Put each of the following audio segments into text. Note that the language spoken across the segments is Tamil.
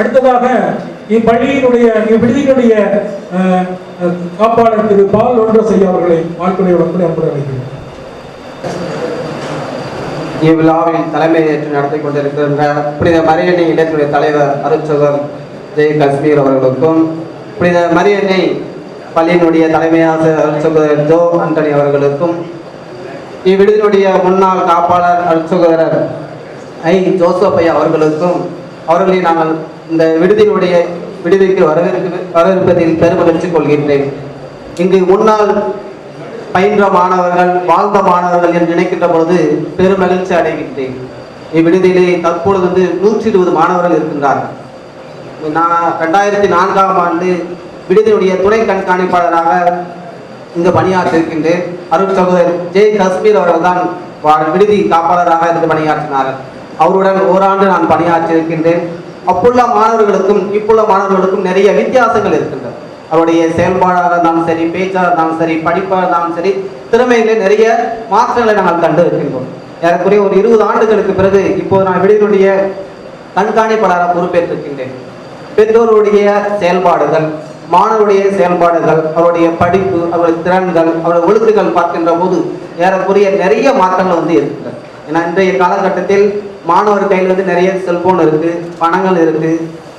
அடுத்ததாக இப்பள்ளியினுடைய இவ்விடுதியினுடைய காப்பாளர் திரு பால் ஒன்றசை அவர்களை வாழ்த்துறை வழங்குடைய அன்புடன் அழைக்கிறேன். இவ்விழாவில் தலைமையேற்று நடத்தி கொண்டிருக்கின்ற புனித மரியன்னை இல்லத்தினுடைய தலைவர் அருட்சகர் ஜெய் காஷ்மீர் அவர்களுக்கும், புனித மரியன்னை பள்ளியினுடைய தலைமையாசிரியர் அருட்சகர் ஜோ ஆண்டனி அவர்களுக்கும், இவ்விடுதியினுடைய முன்னாள் காப்பாளர் அருட்சகர் ஐ ஜோசப் ஐயா அவர்களுக்கும், அவர்களை நாங்கள் இந்த விடுதிக்கு வரவேற்பதில் பெருமகிழ்ச்சி கொள்கின்றேன். இங்கு முன்னால் பயின்ற மாணவர்கள், வாழ்ந்த மாணவர்கள் என்று நினைக்கின்ற பொழுது பெருமகிழ்ச்சி அடைகின்றேன். இவ்விடுதியிலே தற்பொழுது 120 மாணவர்கள் இருக்கின்றார்கள். நான் 2004ஆம் ஆண்டு விடுதியினுடைய துணை கண்காணிப்பாளராக இங்கு பணியாற்றிருக்கின்றேன். அருள் சகோதரர் ஜெய் காஷ்மீர் அவர்கள் தான் விடுதி காப்பாளராக இருந்து பணியாற்றினார்கள். அவருடன் ஓராண்டு நான் பணியாற்றியிருக்கின்றேன். அப்புள்ள மாணவர்களுக்கும் இப்புள்ள மாணவர்களுக்கும் நிறைய வித்தியாசங்கள் இருக்கின்றன. அவருடைய செயல்பாடாக இருந்தாலும் சரி, பேச்சாக இருந்தாலும் சரி, படிப்பாக இருந்தாலும் சரி, திறமையிலே நிறைய மாற்றங்களை நாங்கள் கண்டு இருக்கின்றோம். ஏறக்குறைய ஒரு 20 ஆண்டுகளுக்கு பிறகு இப்போது நான் விடுதியினுடைய கண்காணிப்பாளராக பொறுப்பேற்றிருக்கின்றேன். பெற்றோருடைய செயல்பாடுகள், மாணவருடைய செயல்பாடுகள், அவருடைய படிப்பு, அவருடைய திறன்கள், அவருடைய ஒழுங்குகள் பார்க்கின்ற போது ஏறக்குறைய நிறைய மாற்றங்கள் இருக்கின்றன. ஏன்னா இன்றைய காலகட்டத்தில் மாணவர் கையில் நிறைய செல்போன் இருக்கு, பணங்கள் இருக்கு,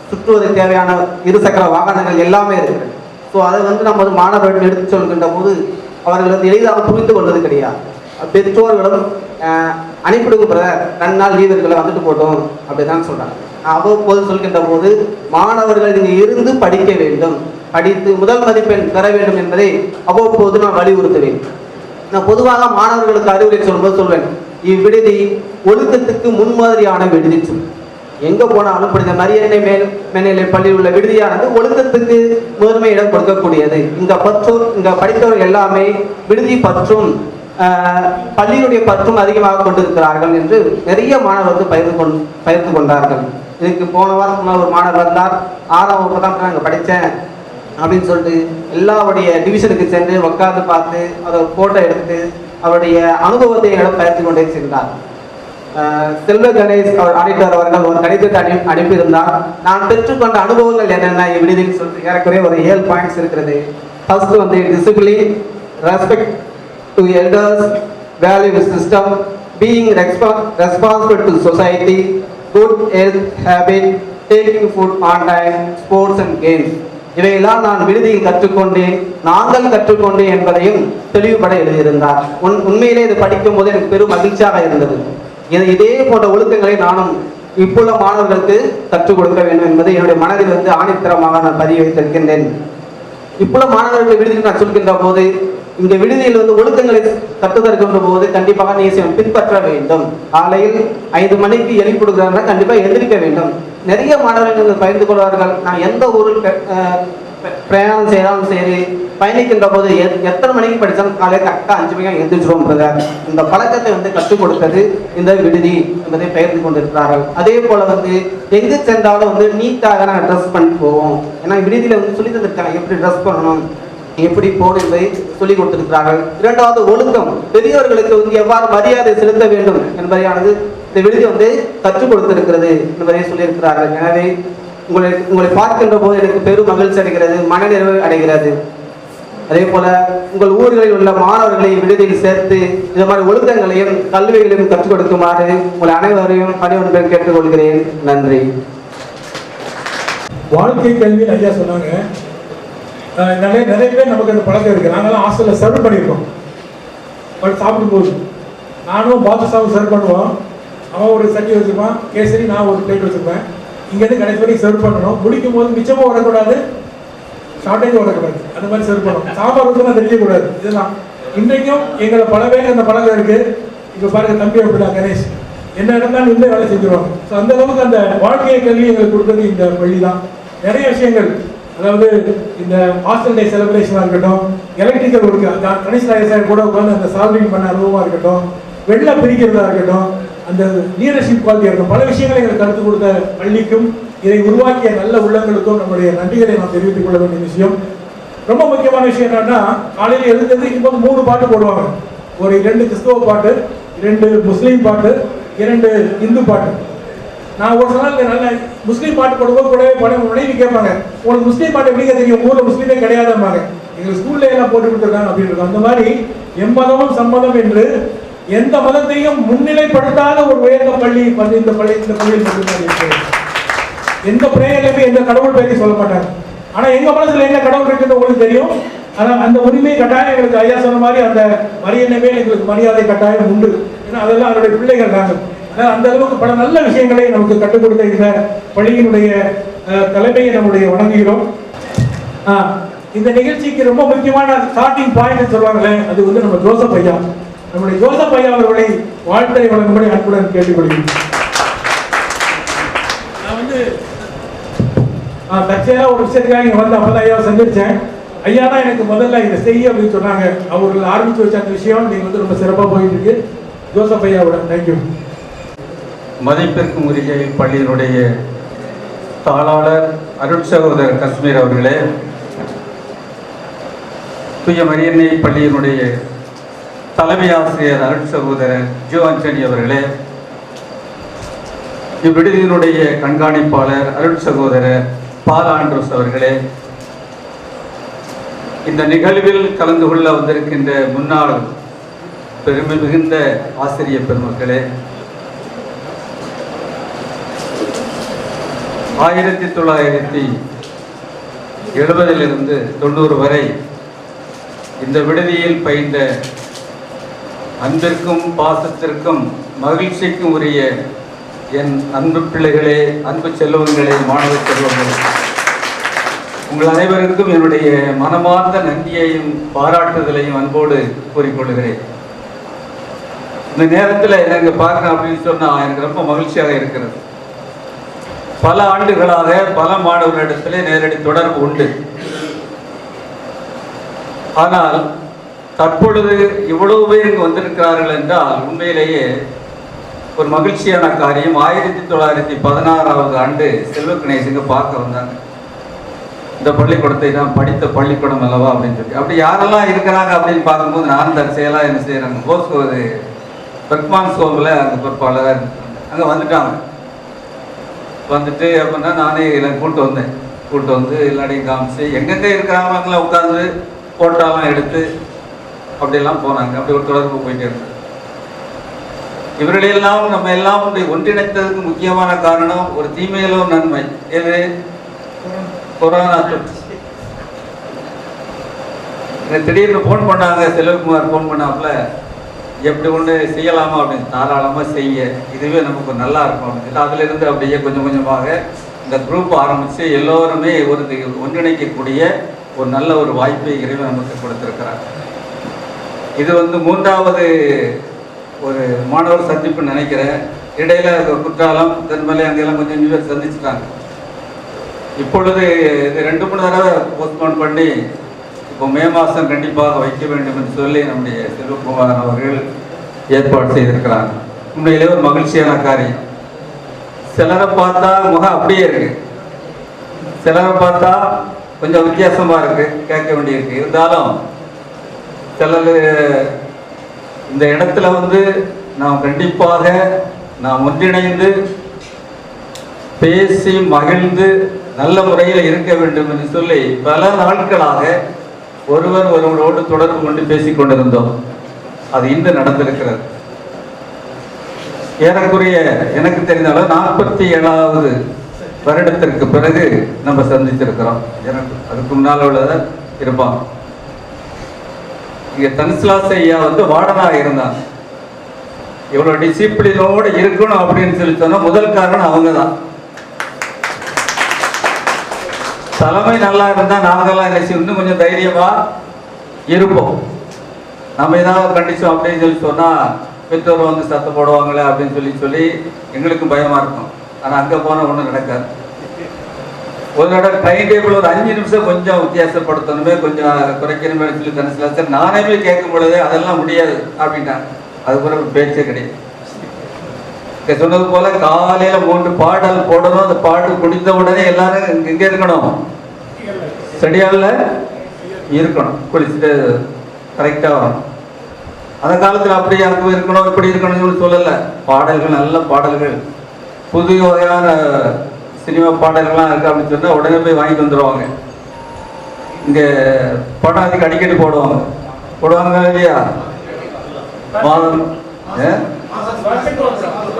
சுற்றுவதற்கு தேவையான இருசக்கர வாகனங்கள் எல்லாமே இருக்கு. ஸோ அதை நம்ம மாணவர்கள் எடுத்து சொல்கின்ற போது அவர்கள் எளிதாக புரிந்து கொள்வது கிடையாது. பெற்றோர்களும் அனுப்பிடுங்கிற 2 நாள் லீவ் இருக்கிற வந்துட்டு போட்டோம் அப்படிதான் சொல்றாங்க. அவ்வப்போது சொல்கின்ற போது மாணவர்கள் இங்கே இருந்து படிக்க வேண்டும், படித்து முதல் மதிப்பெண் பெற வேண்டும் என்பதை அவ்வப்போது நான் வலியுறுத்துவேன். நான் பொதுவாக மாணவர்களுக்கு அறிவுரை சொல்லும்போது சொல்வேன், இவ்விடுதி ஒழுக்கத்துக்கு முன்மாதிரியான விடுதி. எங்க போனாலும் புனித மரியன்னை மேல்நிலை பள்ளியில் உள்ள விடுதியானது ஒழுக்கத்துக்கு முதன்மை இடம் கொடுக்கக்கூடியது. இங்க படித்தவர்கள் எல்லாமே விடுதி பற்றும் பள்ளியினுடைய பற்றும் அதிகமாக கொண்டிருக்கிறார்கள் என்று நிறைய மாணவர்கள் பயிர்ந்து கொண்டார்கள். இதுக்கு போன வாரம் ஒரு மாணவர் வந்தார், 6ஆம் வகுப்பு தான் நான் படித்தேன் அப்படின்னு சொல்லிட்டு எல்லாருடைய டிவிஷனுக்கு சென்று உட்கார்ந்து பார்த்து அதை போட்டோ எடுத்து அவருடைய அனுபவத்தை பயிர்த்து கொண்டே சென்றார். செல்வ கணேஷ் ஆடிட்டர் அவர்கள் ஒரு கடிதத்தை அனுப்பியிருந்தார். நான் பெற்றுக்கொண்ட அனுபவங்கள் என்னென்ன விடுதின்னு சொல்லிட்டு ஏறக்குறைய ஒரு 7 பாயிண்ட்ஸ் இருக்கிறது. First discipline, respect to elders, value system, being responsible to society, good health habit, taking food on time, sports and games. இவையெல்லாம் நான் விடுதியில் கற்றுக்கொண்டேன், நாங்கள் கற்றுக்கொண்டேன் என்பதையும் தெளிவுபட எழுதியிருந்தார். உண்மையிலே இது படிக்கும் போது எனக்கு பெரும் மகிழ்ச்சியாக இருந்தது. இதே போன்ற ஒழுக்கங்களை நானும் இப்புள்ள மாணவர்களுக்கு கற்றுக் கொடுக்க வேண்டும் என்பதை என்னுடைய மனதில் ஆணித்தரமாக நான் பதிவு வைத்திருக்கின்றேன். இப்புள்ள மாணவர்கள் விடுதியில் நான் சொல்கின்ற போது இந்த விடுதியில் ஒழுக்கங்களை கற்றுத்தருக்கின்ற போது கண்டிப்பாக நீ பின்பற்ற வேண்டும். காலையில் 5 மணிக்கு எழுப்பிடுகிறார்கள், கண்டிப்பாக எந்திரிக்க வேண்டும். நிறைய மாணவர்கள் பகிர்ந்து கொள்வார்கள், நான் எந்த ஊரில் பிரயாணம் செய்தாலும் சரி, பயணிக்கின்ற போது எத்தனை மணிக்கு படித்தாலும் காலையில் கரெக்டாக 5 மணிக்கு எழுந்திரிச்சிருவோம் பிரதர். இந்த பழக்கத்தை கற்றுக் கொடுத்தது இந்த விடுதி என்பதை பகிர்ந்து கொண்டிருக்கிறார்கள். அதே போல எங்கு சென்றாலும் நீட்டாக நாங்கள் ட்ரெஸ் பண்ணி போவோம். ஏன்னா விடுதியில் சொல்லி தந்திருக்காங்க எப்படி ட்ரெஸ் பண்ணணும், எப்படி போகணும் என்பதை சொல்லிக் கொடுத்திருக்கிறார்கள். 2வது ஒழுக்கம், பெரியவர்களுக்கு எவ்வாறு மரியாதை செலுத்த வேண்டும் என்பதையானது இந்த விடுதி கற்றுக் கொடுத்திருக்கிறது என்பதை சொல்லியிருக்கிறார்கள். எனவே உங்களை பார்க்கின்ற போது எனக்கு பெரும் மகிழ்ச்சி அடைகிறது, மனநிறைவு அடைகிறது. அதே போல உங்கள் ஊர்களில் உள்ள மாணவர்களை விடுதியில் சேர்த்து இந்த மாதிரி ஒழுக்கங்களையும் கல்விகளையும் கற்றுக் கொடுக்குமாறு உங்கள் அனைவரையும் பணிவுடன் கேட்டுக்கொள்கிறேன். நன்றி. வாழ்க்கை கல்வி ஐயா சொன்னாங்க. நிறைய பேர் நமக்கு அந்த பழக்கம் இருக்கு. நாங்களாம் ஹாஸ்டலில் சர்வ் பண்ணியிருக்கோம். சாப்பிடும்போது நானும் பாதுஷாவும் சர்வ் பண்ணுவோம். அவன் ஒரு சட்டி வச்சுருப்பான், கேசரி, நான் ஒரு பிளேட் வச்சுருப்பேன். இங்கேருந்து கடைசி வரைக்கும் சர்வ் பண்ணணும். முடிக்கும் போது மிச்சமும் வரக்கூடாது, ஷார்ட்டேஜும் வரக்கூடாது. அந்த மாதிரி சர்வ் பண்ணணும். சாம்பார் வந்து தெரியக்கூடாது. இதெல்லாம் இன்றைக்கும் எங்களை பல பேர் அந்த பழக்கம் இருக்கு. இப்போ பாருங்க, தம்பி அப்படிதான் கணேஷ் என்ன இடம்தான் இந்த வேலை செஞ்சுருவாங்க. ஸோ அந்த அளவுக்கு அந்த வாழ்க்கையை கல்வி எங்களுக்கு கொடுத்தது இந்த பள்ளி தான். நிறைய விஷயங்கள், அதாவது இந்த ஹாஸ்டல் டே செலிப்ரேஷனாக இருக்கட்டும், எலக்ட்ரிக்கல் ஒர்க்கு கணேஷ் ராஜேஷ் கூட உட்காந்து அந்த சால்விங் பண்ண அனுபவமாக இருக்கட்டும், வெள்ளை பிரிக்கிறதா இருக்கட்டும், அந்த லீடர்ஷிப் குவாலிட்டியாக இருக்கும், பல விஷயங்களை எங்களுக்கு கற்றுக் கொடுத்த பள்ளிக்கும் இதை உருவாக்கிய நல்ல உள்ளங்களுக்கும் நம்முடைய நன்றிகளை நாம் தெரிவித்துக் கொள்ள வேண்டிய விஷயம். ரொம்ப முக்கியமான விஷயம் என்னன்னா, காலையில் எழுந்திருக்கும் போது 3 பாட்டு போடுவாங்க. ஒரு 2 கிறிஸ்தவ பாட்டு, 2 முஸ்லீம் பாட்டு, 2 இந்து பாட்டு. நான் ஒரு நாள் நல்ல முஸ்லீம் பாட்டு போடும்போது கூடவே போன மனைவி கேட்பாங்க, உங்களுக்கு முஸ்லீம் பாட்டு எப்படிங்க தெரியும், ஊரில் முஸ்லீமே கிடையாதும்பாங்க. எங்கள் ஸ்கூல்ல எல்லாம் போட்டு கொடுத்துருக்காங்க அப்படின்னு இருக்கும். அந்த மாதிரி எம்மதமும் சம்மதம் என்று எந்த மதத்தையும் முன்னிலைப்படுத்தாத ஒரு உயர்ந்த பள்ளி இந்த பள்ளியில் மட்டும்தான் இருக்கிறது. எந்த பிரேயர்லையுமே எந்த கடவுள் பேரை சொல்ல மாட்டாங்க. ஆனா எங்க மனசுல என்ன கடவுள் இருக்குன்னு உங்களுக்கு தெரியும். ஆனா அந்த உரிமை கட்டாயம் எங்களுக்கு ஐயா சொன்ன மாதிரி அந்த மரியனவே எங்களுக்கு மரியாதை கட்டாயம் உண்டு. ஏன்னா அதெல்லாம் அவருடைய பிள்ளைகள் நாங்கள். அந்த அளவுக்கு பல நல்ல விஷயங்களை நமக்கு கற்றுக் கொடுத்த இந்த பள்ளியினுடைய தலைமையை நம்முடைய வணங்குகிறோம். இந்த நிகழ்ச்சிக்கு ரொம்ப முக்கியமான ஸ்டார்டிங் பாயிண்ட் சொல்லுவாங்களே, அது வந்து நம்ம ஜோசப் ஐயா. நம்முடைய ஜோசப் ஐயா அவர்களை வாழ்த்தை வழங்கும்படி அன்புடன் கேட்டுக்கொள்கிறேன். நான் வந்து தற்செயலா ஒரு விஷயத்துக்காக இங்க வந்து அப்பதான் ஐயாவை சந்திச்சேன். ஐயா தான் எனக்கு முதல்ல இதை செய்ய அப்படின்னு சொன்னாங்க. அவர்கள் ஆரம்பிச்சு வச்ச அந்த விஷயம் நீங்க வந்து ரொம்ப சிறப்பாக போயிட்டு இருக்கு. ஜோசப் ஐயாவோட தேங்க்யூ. மதிப்பிற்கும் உரிய பள்ளியினுடைய தாளாளர் அருள் சகோதரர் காஷ்மீர் அவர்களே, தூய மரியன்னை பள்ளியினுடைய தலைமை ஆசிரியர் அருள் சகோதரர் ஜோ ஆண்டனி அவர்களே, இவ்விடுதியினுடைய கண்காணிப்பாளர் அருள் சகோதரர் பால் ஆண்ட்ரூஸ் அவர்களே, இந்த நிகழ்வில் கலந்து கொள்ள வந்திருக்கின்ற முன்னாள் பெருமை மிகுந்த ஆசிரியர் பெருமக்களே, 1970 90 வரை இந்த விடுதியில் பயின்ற அன்பிற்கும் பாசத்திற்கும் மகிழ்ச்சிக்கும் உரிய என் அன்பு பிள்ளைகளே, அன்பு செல்வங்களே, மாணவ செல்வங்களே, உங்கள் அனைவருக்கும் என்னுடைய மனமார்ந்த நன்றியையும் பாராட்டுதலையும் அன்போடு கூறிக்கொள்கிறேன். இந்த நேரத்தில் எனக்கு பார்க்கணும் அப்படின்னு சொன்னால் எனக்கு ரொம்ப மகிழ்ச்சியாக இருக்கிறது. பல ஆண்டுகளாக பல மாணவர்களிடத்திலே நேரடி தொடர்பு உண்டு. ஆனால் தற்பொழுது இவ்வளவு பேர் இங்கு வந்திருக்கிறார்கள் என்றால் உண்மையிலேயே ஒரு மகிழ்ச்சியான காரியம். 1916ஆவது ஆண்டு செல்வ கணேசங்க பார்க்க வந்தாங்க. இந்த பள்ளிக்கூடத்தை நான் படித்த பள்ளிக்கூடம் அல்லவா அப்படின்னு சொல்லி, அப்படி யாரெல்லாம் இருக்கிறாங்க அப்படின்னு பார்க்கும்போது நான் தற்செயலாக என்ன செய்கிறாங்க, போஸ்கோது பெர்க்மான் ஸ்கூலில் அங்கே பொறுப்பாளராக இருந்தாங்க. அங்கே வந்துட்டாங்க. வந்துட்டு அப்படின்னா நானே எல்லாம் கூப்பிட்டு வந்து எல்லாரையும் காமிச்சு எங்கெங்கே இருக்கிறாங்களாம் உட்காந்து போட்டாலாம் எடுத்து அப்படியெல்லாம் போனாங்க. அப்படி ஒரு தொடர்பு போயிட்டே இருந்தது. இவர்களெல்லாம் நம்ம எல்லாம் ஒன்றிணைத்ததுக்கு முக்கியமான காரணம் ஒரு தீமையிலோ நன்மை. எது? கொரோனா தொற்று. திடீர்னு ஃபோன் பண்ணாங்க, செல்வகுமார் ஃபோன் பண்ணாப்புல, எப்படி ஒன்று செய்யலாமா அப்படின்னு. தாராளமாக செய்ய, இதுவே நமக்கு நல்லா இருக்கும் அப்படின்னு. அதிலிருந்து அப்படியே கொஞ்சம் கொஞ்சமாக இந்த குரூப் ஆரம்பித்து எல்லோருமே ஒரு ஒன்றிணைக்கக்கூடிய ஒரு நல்ல ஒரு வாய்ப்பை இறைவன் நமக்கு கொடுத்திருக்கிறார். இது வந்து 3வது ஒரு மாணவர் சந்திப்புன்னு நினைக்கிறேன். இடையில குற்றாலம் தென்மலை அங்கெல்லாம் கொஞ்சம் பேர் சந்திச்சுட்டாங்க. இப்பொழுது இது 2-3 தடவை போஸ்ட்போன் பண்ணி இப்போ மே மாதம் கண்டிப்பாக வைக்க வேண்டும் என்று சொல்லி நம்முடைய செல்வகுமார் அவர்கள் ஏற்பாடு செய்திருக்கிறாங்க. உண்மையிலே ஒரு மகிழ்ச்சியான காரியம். சிலரை பார்த்தா முகம் அப்படியே இருக்கு, சிலரை பார்த்தா கொஞ்சம் வித்தியாசமா இருக்கு, கேட்க வேண்டியிருக்கு. இருந்தாலும் சிலர் இந்த இடத்துல வந்து நாம் கண்டிப்பாக நாம் ஒன்றிணைந்து பேசி மகிழ்ந்து நல்ல முறையில் இருக்க வேண்டும் என்று சொல்லி பல நாட்களாக ஒருவரோடு தொடர்பு கொண்டு பேசிக் கொண்டிருந்தோம். அது இன்று நடந்திருக்கிறது. ஏறக்குறைய எனக்கு தெரிந்தாலும் 47வது வருடத்திற்கு பிறகு நம்ம சந்திச்சிருக்கிறோம். எனக்கு அதுக்கு முன்னால் உள்ளத இருப்பாங்க. இங்க தன்ஸ்லாஸ் ஐயா வந்து வார்டனாக இருந்தாங்க. இவ்வளவு டிசிப்ளினோடு இருக்கணும் அப்படின்னு சொல்லி சொன்னா முதல் காரணம் அவங்க தான். தலைமை நல்லா இருந்தா நாங்கெல்லாம் என்ன இன்னும் கொஞ்சம் தைரியமா இருப்போம். நம்ம ஏதாவது கண்டிச்சோம் அப்படின்னு சொல்லி சொன்னா பெற்றோர் வந்து சத்தம் போடுவாங்களே அப்படின்னு சொல்லி எங்களுக்கும் பயமா இருக்கும். ஆனா அங்க போனா ஒண்ணும் நடக்காது. ஒரு தடவை டைம் டேபிள் ஒரு 5 நிமிஷம் கொஞ்சம் வித்தியாசப்படுத்தணுமே, கொஞ்சம் குறைக்கணுமே சொல்லி தனிச்சு நானே கேட்கும் பொழுது அதெல்லாம் முடியாது அப்படின்ட்டாங்க. அது கூட பேச்சே கிடையாது. சொன்னது போல காலையில 3 பாடல் போடணும். அந்த பாட்டு குடித்த உடனே எல்லாரும் எங்க இருக்கணும், ஸ்டடியாவில் இருக்கணும், குளிச்சுட்டு கரெக்டா வரணும். அந்த காலத்துல அப்படி அங்க இருக்கணும் இப்படி இருக்கணும்னு சொல்லல. பாடல்கள் நல்ல பாடல்கள் புது வகையான சினிமா பாடல்கள்லாம் இருக்கு அப்படின்னு சொன்னால் உடனே போய் வாங்கிட்டு வந்துடுவாங்க. இங்கே படம் அதுக்கு அடிக்கடி போடுவாங்க இல்லையா? மாதம்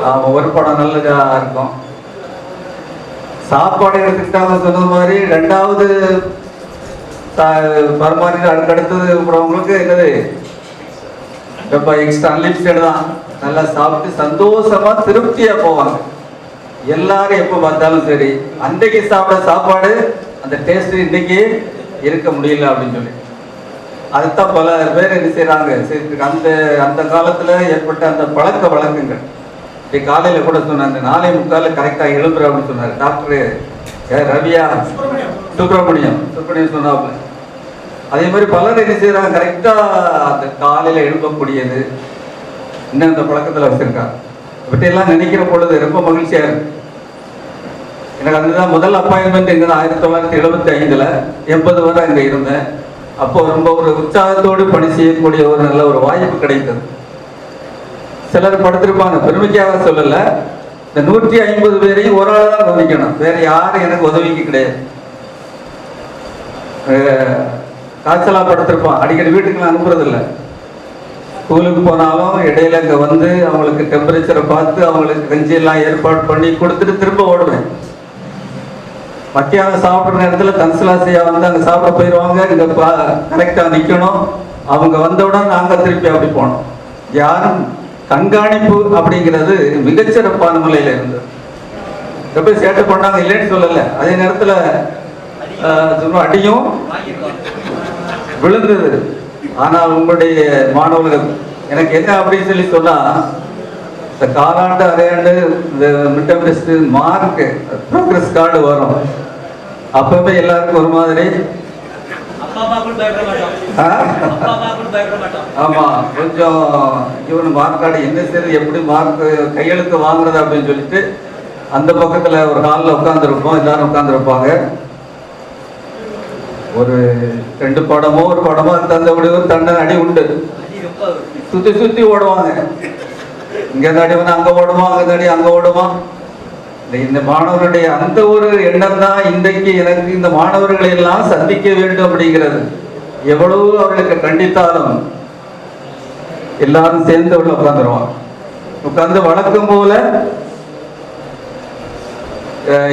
ஆமாம், ஒரு படம் நல்லதாக இருக்கும். சாப்பாடு எடுத்துக்கிட்டாங்க சொன்ன மாதிரி ரெண்டாவது பரமாரி அடுத்தது இருக்கிறவங்களுக்கு என்னது இப்போ எக்ஸ்ட்ரா அன்லிமிட்டட் தான். நல்லா சாப்பிட்டு சந்தோஷமா திருப்தியா போவாங்க. எல்லாரும் எப்போ பார்த்தாலும் சரி, அன்றைக்கு சாப்பிட சாப்பாடு அந்த டேஸ்ட் இன்னைக்கு இருக்க முடியல அப்படின்னு சொல்லி அதுதான் பல பேர் என்ன செய்யறாங்க. அந்த அந்த காலத்துல ஏற்பட்ட அந்த பழக்க வழக்கங்கள். காலையில கூட சொன்னாங்க 4:45 கரெக்டா எழும்புற அப்படின்னு சொன்னாரு டாக்டர் ரவியா சுப்பிரமணியம் சொன்னாப்புல. அதே மாதிரி பலர் என்ன செய்யறாங்க, கரெக்டா அந்த காலையில எழுப்பக்கூடியது இன்னும் அந்த பழக்கத்துல வச்சிருக்காங்க. இவற்றையெல்லாம் நினைக்கிற பொழுது ரொம்ப மகிழ்ச்சியா இருக்கு. எனக்கு அதுதான் முதல் அப்பாயின்மெண்ட் எங்க 1975 80 வரை அங்க இருந்தேன். அப்போ ரொம்ப ஒரு உற்சாகத்தோடு பணி செய்யக்கூடிய ஒரு நல்ல ஒரு வாய்ப்பு கிடைத்தது. சிலர் படுத்திருப்பாங்க, பெருமைக்காக சொல்லல. இந்த 150 பேரையும் ஒரு ஆள் தான் கவனிக்கணும், வேற யாரும் எனக்கு உதவிக்கு கிடையாது. காய்ச்சலா படுத்திருப்பான், அடிக்கடி வீட்டுக்கு அனுப்புறது இல்லை. ஸ்கூலுக்கு போனாலும் இடையில இங்கே வந்து அவங்களுக்கு டெம்பரேச்சரை பார்த்து அவங்களுக்கு கஞ்சி எல்லாம் ஏற்பாடு பண்ணி கொடுத்துட்டு திரும்ப ஓடுவேன். மத்தியானம் சாப்பிட்ற நேரத்தில் தன்சிலாசையா வந்து அங்கே சாப்பிட போயிடுவாங்க. இங்கே கரெக்டாக நிற்கணும். அவங்க வந்தவுடன் நாங்கள் திருப்பி அப்படி போனோம். யாரும் கண்காணிப்பு அப்படிங்கிறது மிகச்சிறப்பான முறையில் இருந்தது. எப்படி சேட்டை பண்ணாங்க இல்லைன்னு சொல்லலை. அதே நேரத்தில் அடியும் விழுந்தது. ஆனால் உங்களுடைய மாணவர்கள் எனக்கு என்ன அப்படின்னு சொல்லி சொன்னா, இந்த காலாண்டு அரையாண்டு இந்த mid term test mark progress card வரும். அப்பவே எல்லாருக்கும் ஒரு மாதிரி ஆமா, கொஞ்சம் இவனு மார்க் கார்டு என்ன செய்யறது, எப்படி மார்க் கையெழுத்து வாங்குறது அப்படின்னு சொல்லிட்டு அந்த பக்கத்துல ஒரு ஹாலில் உட்காந்துருப்போம். எல்லாரும் உட்காந்துருப்பாங்க. ஒரு 2 படமோ ஒரு படமோ தந்தபடி ஒரு தண்டனை அடி உண்டு. சுத்தி சுத்தி ஓடுவாங்க. இங்க அடி வந்து அங்க ஓடுவான், அங்க அடி அங்க ஓடுவான். இந்த மாணவர்களுடைய அந்த ஒரு எண்ணம் தான் இன்றைக்கு எனக்கு இந்த மாணவர்களை எல்லாம் சந்திக்க வேண்டும் அப்படிங்கிறது. எவ்வளவு அவர்களுக்கு கண்டித்தாலும் எல்லாரும் சேர்ந்து உள்ள உட்காந்துருவாங்க. உட்கார்ந்து வழக்கம் போல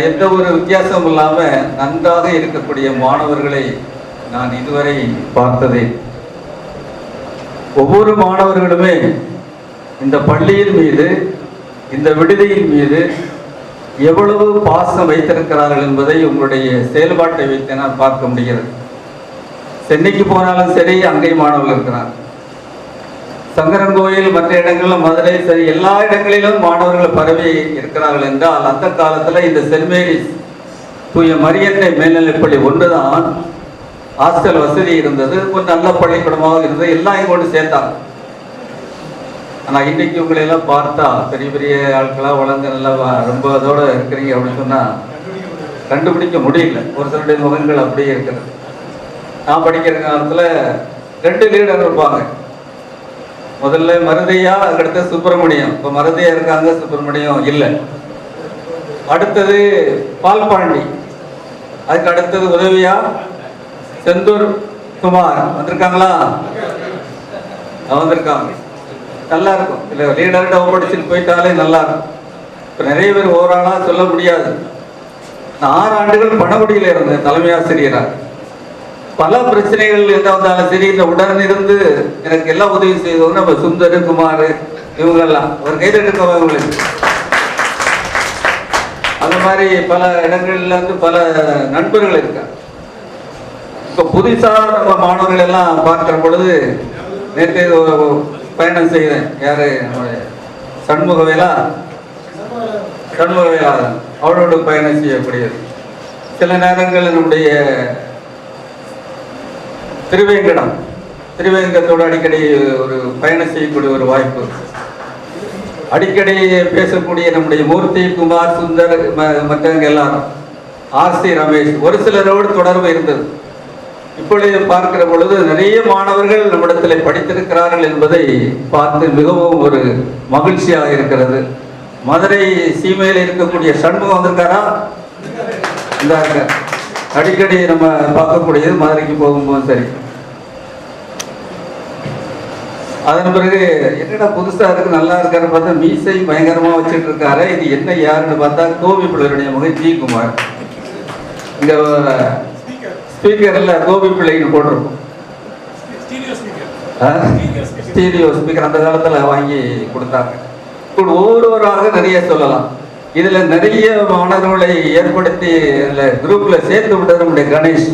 எந்த ஒரு வித்தியாசம் இல்லாம நன்றாக இருக்கக்கூடிய மாணவர்களை நான் இதுவரை பார்த்ததே. ஒவ்வொரு மாணவர்களுமே இந்த பள்ளியின் மீது இந்த விடுதியின் மீது எவ்வளவு பாசம் வைத்திருக்கிறார்கள் என்பதை உங்களுடைய செயல்பாட்டை வைத்து நான் பார்க்க முடிகிறது. சென்னைக்கு போனாலும் சரி, அங்கே மாணவர்கள் இருக்கிறார். சங்கரன்கோயில் மற்ற இடங்களிலும் மதுரை சரி, எல்லா இடங்களிலும் மாணவர்கள் பரவி இருக்கிறார்கள் என்றால் அந்த காலத்துல இந்த சென்ட் மேரிஸ் தூய மரியன்னை மேல்நிலைப்பள்ளி ஒன்றுதான் ஹாஸ்டல் வசதி இருந்தது. ஒரு நல்ல பள்ளிக்கூடமாக இருந்தது. எல்லாம் இங்க கொண்டு சேர்த்தாங்க. ஆனா இன்னைக்கு உங்களை எல்லாம் பார்த்தா பெரிய பெரிய ஆட்களா வளர்ந்து நல்லா ரொம்ப அதோட இருக்கிறீங்க அப்படின்னு சொன்னா கண்டுபிடிக்க முடியல. ஒரு சிலருடைய முகங்கள் அப்படியே இருக்கிறது. நான் படிக்கிற காலத்துல 2 லீடர் இருப்பாங்க. முதல்ல மருதையா, அதுக்கடுத்து சுப்பிரமணியம். இப்போ மருதையா இருக்காங்க, சுப்பிரமணியம் இல்லை. அடுத்தது பால்பாண்டி, அதுக்கு அடுத்தது உதவியா செந்தூர் குமார் வந்திருக்காங்களா? வந்திருக்காங்க. நல்லா இருக்கும். இல்லை லீடர்கிட்ட படிச்சுட்டு போயிட்டாலே நல்லா இருக்கும். இப்போ நிறைய பேர் ஓராளா சொல்ல முடியாது. நான் 6 ஆண்டுகள் பணகுடியில் இருந்தேன் தலைமை ஆசிரியராக. பல பிரச்சனைகள் என்ன வந்தாலும் சரி, இந்த உடன் இருந்து எனக்கு எல்லாம் உதவி செய்தவங்க நம்ம சுந்தர் குமார் இவங்கெல்லாம் ஒரு கைதட்டுக்கவங்களுக்கு. அந்த மாதிரி பல இடங்கள்ல இருந்து பல நண்பர்கள் இருக்காங்க. இப்போ புதுசா நம்ம மாணவர்கள் எல்லாம் பார்க்கிற பொழுது நேற்று பயணம் செய்தேன். யாரு? சண்முகவேலா அவளோட பயணம் செய்யக்கூடியது. சில நேரங்கள் நம்முடைய திருவேங்கத்தோடு அடிக்கடி ஒரு பயணம் செய்யக்கூடிய ஒரு வாய்ப்பு. அடிக்கடி பேசக்கூடிய நம்முடைய மூர்த்தி குமார் சுந்தர் மற்றவங்க எல்லாரும், RC ரமேஷ், ஒரு சிலரோடு தொடர்பு இருந்தது. இப்பொழுது பார்க்கிற பொழுது நிறைய மாணவர்கள் நம்மிடத்தில் படித்திருக்கிறார்கள் என்பதை பார்த்து மிகவும் ஒரு மகிழ்ச்சியாக இருக்கிறது. மதுரை சீமையில் இருக்கக்கூடிய சண்முகம் வந்திருக்காரா? இந்த அடிக்கடி நம்ம பார்க்கக்கூடியது மதுரைக்கு போகும்போது. சரி, அதன் பிறகு என்னடா புதுசா இருக்கு நல்லா இருக்காரு பார்த்தா மீசை பயங்கரமா வச்சுட்டு இருக்காரு. இது என்ன யாருன்னு பார்த்தா கோபி பிள்ளையுடைய மகன் ஜி குமார். இங்க ஸ்பீக்கர்ல கோபி பிள்ளைன்னு போட்டிருக்கும். ஸ்டீரியோ ஸ்பீக்கர் அந்த காலத்துல வாங்கி கொடுத்தாங்க. ஒவ்வொருவராக நிறைய சொல்லலாம். இதுல நிறைய மாணவர்களை ஏற்படுத்தி குரூப்ல சேர்த்து விட்டது நம்முடைய கணேஷ்,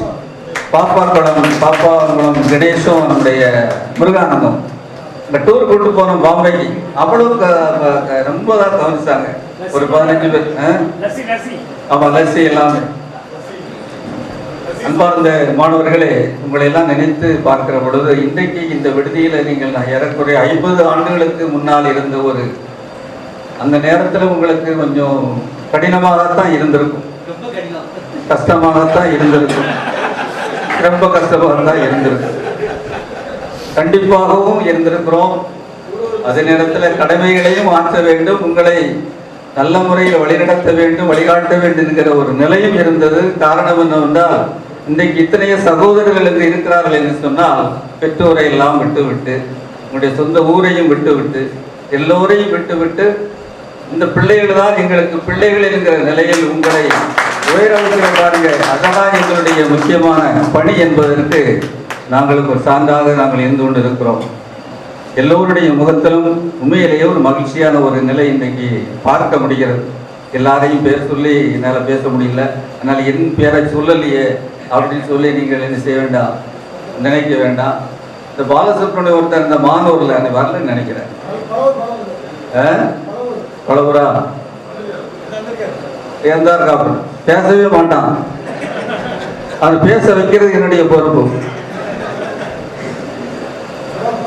பாப்பாங்குளம் கணேஷும் நம்முடைய முருகானந்தம். இந்த டூர் கொண்டு போனோம் பாம்பேக்கு, அவ்வளவு ரொம்ப தான் கவனிச்சாங்க. ஒரு 15 பேர். ஆமா, லஸ்ஸி எல்லாமே. அன்பார்ந்த மாணவர்களே, உங்களை எல்லாம் நினைத்து பார்க்கிற பொழுது இன்றைக்கு இந்த விடுதியில நீங்கள் ஏறக்குறைய 50 ஆண்டுகளுக்கு முன்னால் இருந்த ஒரு அந்த நேரத்தில் உங்களுக்கு கொஞ்சம் கடினமாகத்தான் இருந்திருக்கும், கஷ்டமாகத்தான் இருந்திருக்கும், ரொம்ப கஷ்டமாக தான் இருந்திருக்கும், கண்டிப்பாகவும் இருந்திருக்கிறோம். அதே நேரத்தில் கடமைகளையும் ஆற்ற வேண்டும், உங்களை நல்ல முறையில் வழிநடத்த வேண்டும், வழிகாட்ட வேண்டும் என்கிற ஒரு நிலையும் இருந்தது. காரணம் என்னவென்றால் இன்றைக்கு இத்தனைய சகோதரர்கள் என்று இருக்கிறார்கள் என்று சொன்னால் பெற்றோரை எல்லாம் விட்டுவிட்டு, உங்களுடைய சொந்த ஊரையும் விட்டுவிட்டு, எல்லோரையும் விட்டுவிட்டு இந்த பிள்ளைகள் தான் எங்களுக்கு பிள்ளைகள் என்கிற நிலையில் உங்களை உயர்வுகிற பாருங்க. அதெல்லாம் எங்களுடைய முக்கியமான பணி என்பதற்கு நாங்களுக்கு ஒரு சான்றாக நாங்கள் இருந்து கொண்டு இருக்கிறோம். எல்லோருடைய முகத்திலும் உண்மையிலேயே ஒரு மகிழ்ச்சியான ஒரு நிலை இன்றைக்கு பார்க்க முடிகிறது. எல்லாரையும் பேர் சொல்லி என்னால் பேச முடியல, அதனால் என் பேரை சொல்லலையே அப்படின்னு சொல்லி நீங்கள் என்ன செய்ய வேண்டாம், நினைக்க வேண்டாம். இந்த பாலசுப்ரமணியம் ஒருத்தர் இந்த மானூரில் அந்த வரலன்னு நினைக்கிறேன். பலபுரா இருக்காப்பு, பேசவே மாட்டான். அது பேச வைக்கிறது என்னுடைய பொறுப்பு.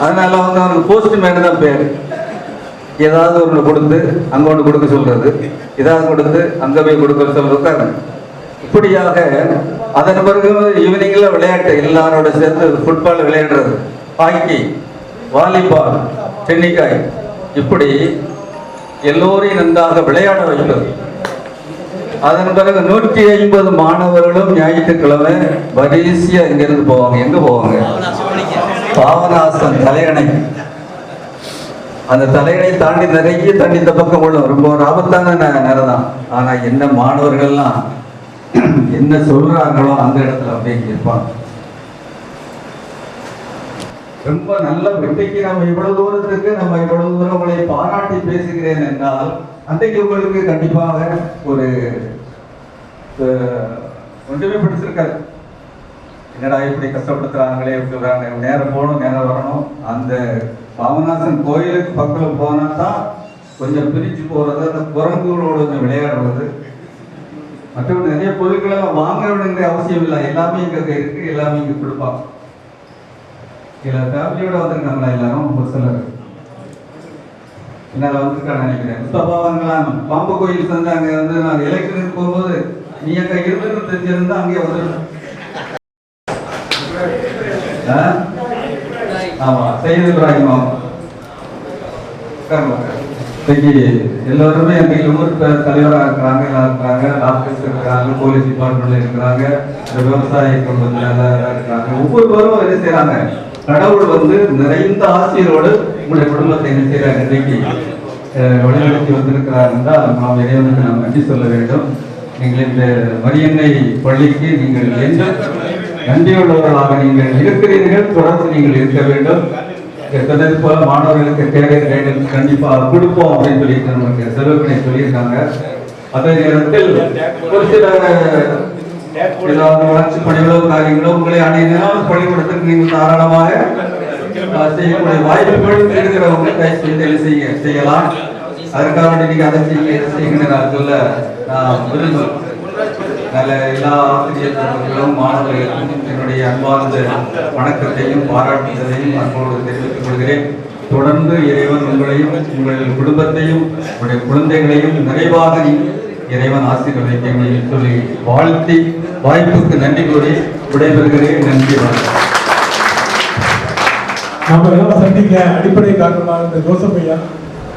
அதனால வந்து அவனுக்கு போஸ்ட் மேன் தான் பேர். ஏதாவது ஒன்று கொடுத்து அங்கே ஒன்று கொடுக்க சொல்றது, ஏதாவது கொடுத்து அங்கே போய் கொடுக்க சொல்றது. இப்படியாக அதன் பிறகு ஈவினிங்கில் விளையாட்டு எல்லாரோட சேர்ந்து ஃபுட்பால் விளையாடுறது, ஹாக்கி, வாலிபால், டென்னிக்காய், இப்படி எல்லோரையும் நன்றாக விளையாட வைப்பது. அதன் பிறகு 150 மாணவர்களும் ஞாயிற்றுக்கிழமை வரிசையா இங்கிருந்து போவாங்க. எங்க போவாங்க? பாவனாசம் தலையணை. அந்த தலையணை தாண்டி நிறைய தண்ணி இந்த பக்கம் உள்ள ரொம்ப ஒரு ஆபத்தான நேரம் தான். ஆனா என்ன மாணவர்கள்லாம் என்ன சொல்றாங்களோ அந்த இடத்துல அப்படியே இருப்பாங்க. ரொம்ப நல்ல இன்றைக்கு நம்ம இவ்வளவு தூரத்துக்கு நம்ம இவ்வளவு தூரம் உங்களை பாராட்டி பேசுகிறேன் என்றால் அன்றைக்கு உங்களுக்கு கண்டிப்பாக ஒரு ஒன்றுமே பிடிச்சிருக்காது. என்னடா இப்படி கஷ்டப்படுத்துறாங்களே, சொல்றாங்க, நேரம் போகணும் நேரம் வரணும். அந்த பாவநாசன் கோயிலுக்கு பக்கம் போனா தான் கொஞ்சம் பிரிச்சு போறது, அந்த குரங்குகளோட கொஞ்சம் விளையாடுறது, மற்றபடி நிறைய பொருட்களை வாங்க வேணுங்கிற அவசியம் இல்லை. எல்லாமே இங்க இருக்கு, எல்லாமே இங்க கொடுப்பாங்க. எல்லா ஃபேமிலியோட வந்திருக்காங்களா எல்லாரும்? ஒரு சிலர் என்னால் வந்திருக்கான்னு நினைக்கிறேன். முஸ்தபாவங்களாம் பாம்பு கோயில் சேர்ந்து அங்கே வந்து நான் எலெக்ஷனுக்கு போகும்போது நீ அங்கே இருந்து தெரிஞ்சிருந்தா அங்கே வந்துடும். ஆமா, செய்தி இப்ராஹிம் இன்னைக்கு எல்லோருமே எங்கள் ஊர் தலைவராக இருக்கிறாங்க, எல்லாம் இருக்கிறாங்க, டாக்டர்ஸ் இருக்கிறாங்க, போலீஸ் டிபார்ட்மெண்ட்ல இருக்கிறாங்க, விவசாய குடும்பத்துல இருக்கிறாங்க. ஒவ்வொருவரும் என்ன செய்யறாங்க, கடவுள் வந்து நிறைந்த ஆசிரியரோடு உங்களுடைய குடும்பத்தை என்ன செய்யறாங்க இன்றைக்கு வழிநடத்தி வந்திருக்கிறார் என்றால் நாம் இறைவனுக்கு நாம் நன்றி சொல்ல வேண்டும். நீங்கள் இந்த மரியன்னை பள்ளிக்கு நீங்கள் எந்த நன்றியுள்ளவர்களாக நீங்கள் இருக்கிறீர்கள், தொடர்ந்து நீங்கள் இருக்க வேண்டும். போல மாணவர்களுக்கு கேரியர் கைடன்ஸ் கண்டிப்பாக கொடுப்போம் அப்படின்னு சொல்லிட்டு நமக்கு செல்வப்பினை சொல்லியிருக்காங்க. அதே நேரத்தில் ஒரு சில ஏதாவது வளர்ச்சி பணிகளோ காரியங்களோ உங்களை அனைவரும் பள்ளிக்கூடத்துக்கு நீங்கள் தாராளமாக செய்யக்கூடிய வாய்ப்புகள் இருக்கிறவங்க கை செய்யலாம். அதுக்காக நீங்க அதை செய்யுங்க சொல்ல நான் விரும்புகிறேன். நல்ல எல்லா ஆசிரியர்களும் மாணவர்களுக்கும் என்னுடைய அன்பார்ந்த வணக்கத்தையும் பாராட்டுதலையும் அன்போடு தெரிவித்துக் கொள்கிறேன். தொடர்ந்து இறைவன் உங்களையும் உங்கள் குடும்பத்தையும் உங்களுடைய குழந்தைகளையும் நிறைவாக இறைவன் ஆசீர்வதிக்க முடியும் சொல்லி வாழ்த்தி வாய்ப்புக்கு நன்றி கூறி விடைபெறுகிறேன். நன்றி. நம்ம எல்லாம் சந்திக்க அடிப்படை காரணமாக இந்த ஜோசப் ஐயா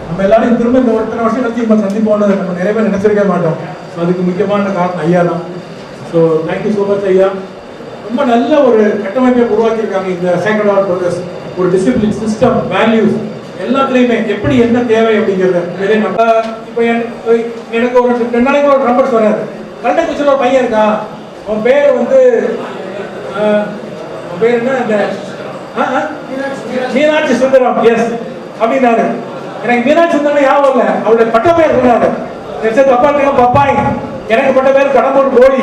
நம்ம எல்லாரும் திரும்ப இந்த ஒருத்தனை வருஷம் கழிச்சு நம்ம சந்திப்போம்னு நம்ம நிறைய பேர் நினைச்சிருக்க மாட்டோம். ஸோ அதுக்கு முக்கியமான காரணம் ஐயா தான். ஸோ தேங்க்யூ ஸோ மச் ஐயா. ரொம்ப நல்ல ஒரு கட்டமைப்பை உருவாக்கியிருக்காங்க இந்த சேக்ரட் ஹார்ட் பிரதர்ஸ். ஒரு டிசிப்ளின், சிஸ்டம், வேல்யூஸ் எல்லாத்துலேயுமே எப்படி என்ன தேவை அப்படிங்கிறத இப்போ எனக்கு ஒரு 2 நாளைக்கு ஒரு நம்பர் சொன்னார். கல்டை குச்சியில் ஒரு பையன் இருக்கான், அவன் பேர் வந்து அவன் பேர் என்ன, இந்த மீனாட்சி சுந்தரம், எஸ் அப்படின்னாரு. எனக்கு மீனாட்சி சுந்தரம் ஞாபகம் இல்லை, அவருடைய பட்ட பேர் சொன்னாரு. அப்பா இருக்க பப்பாய், எனக்கு பட்ட பேர் கடம்பூர் கோழி.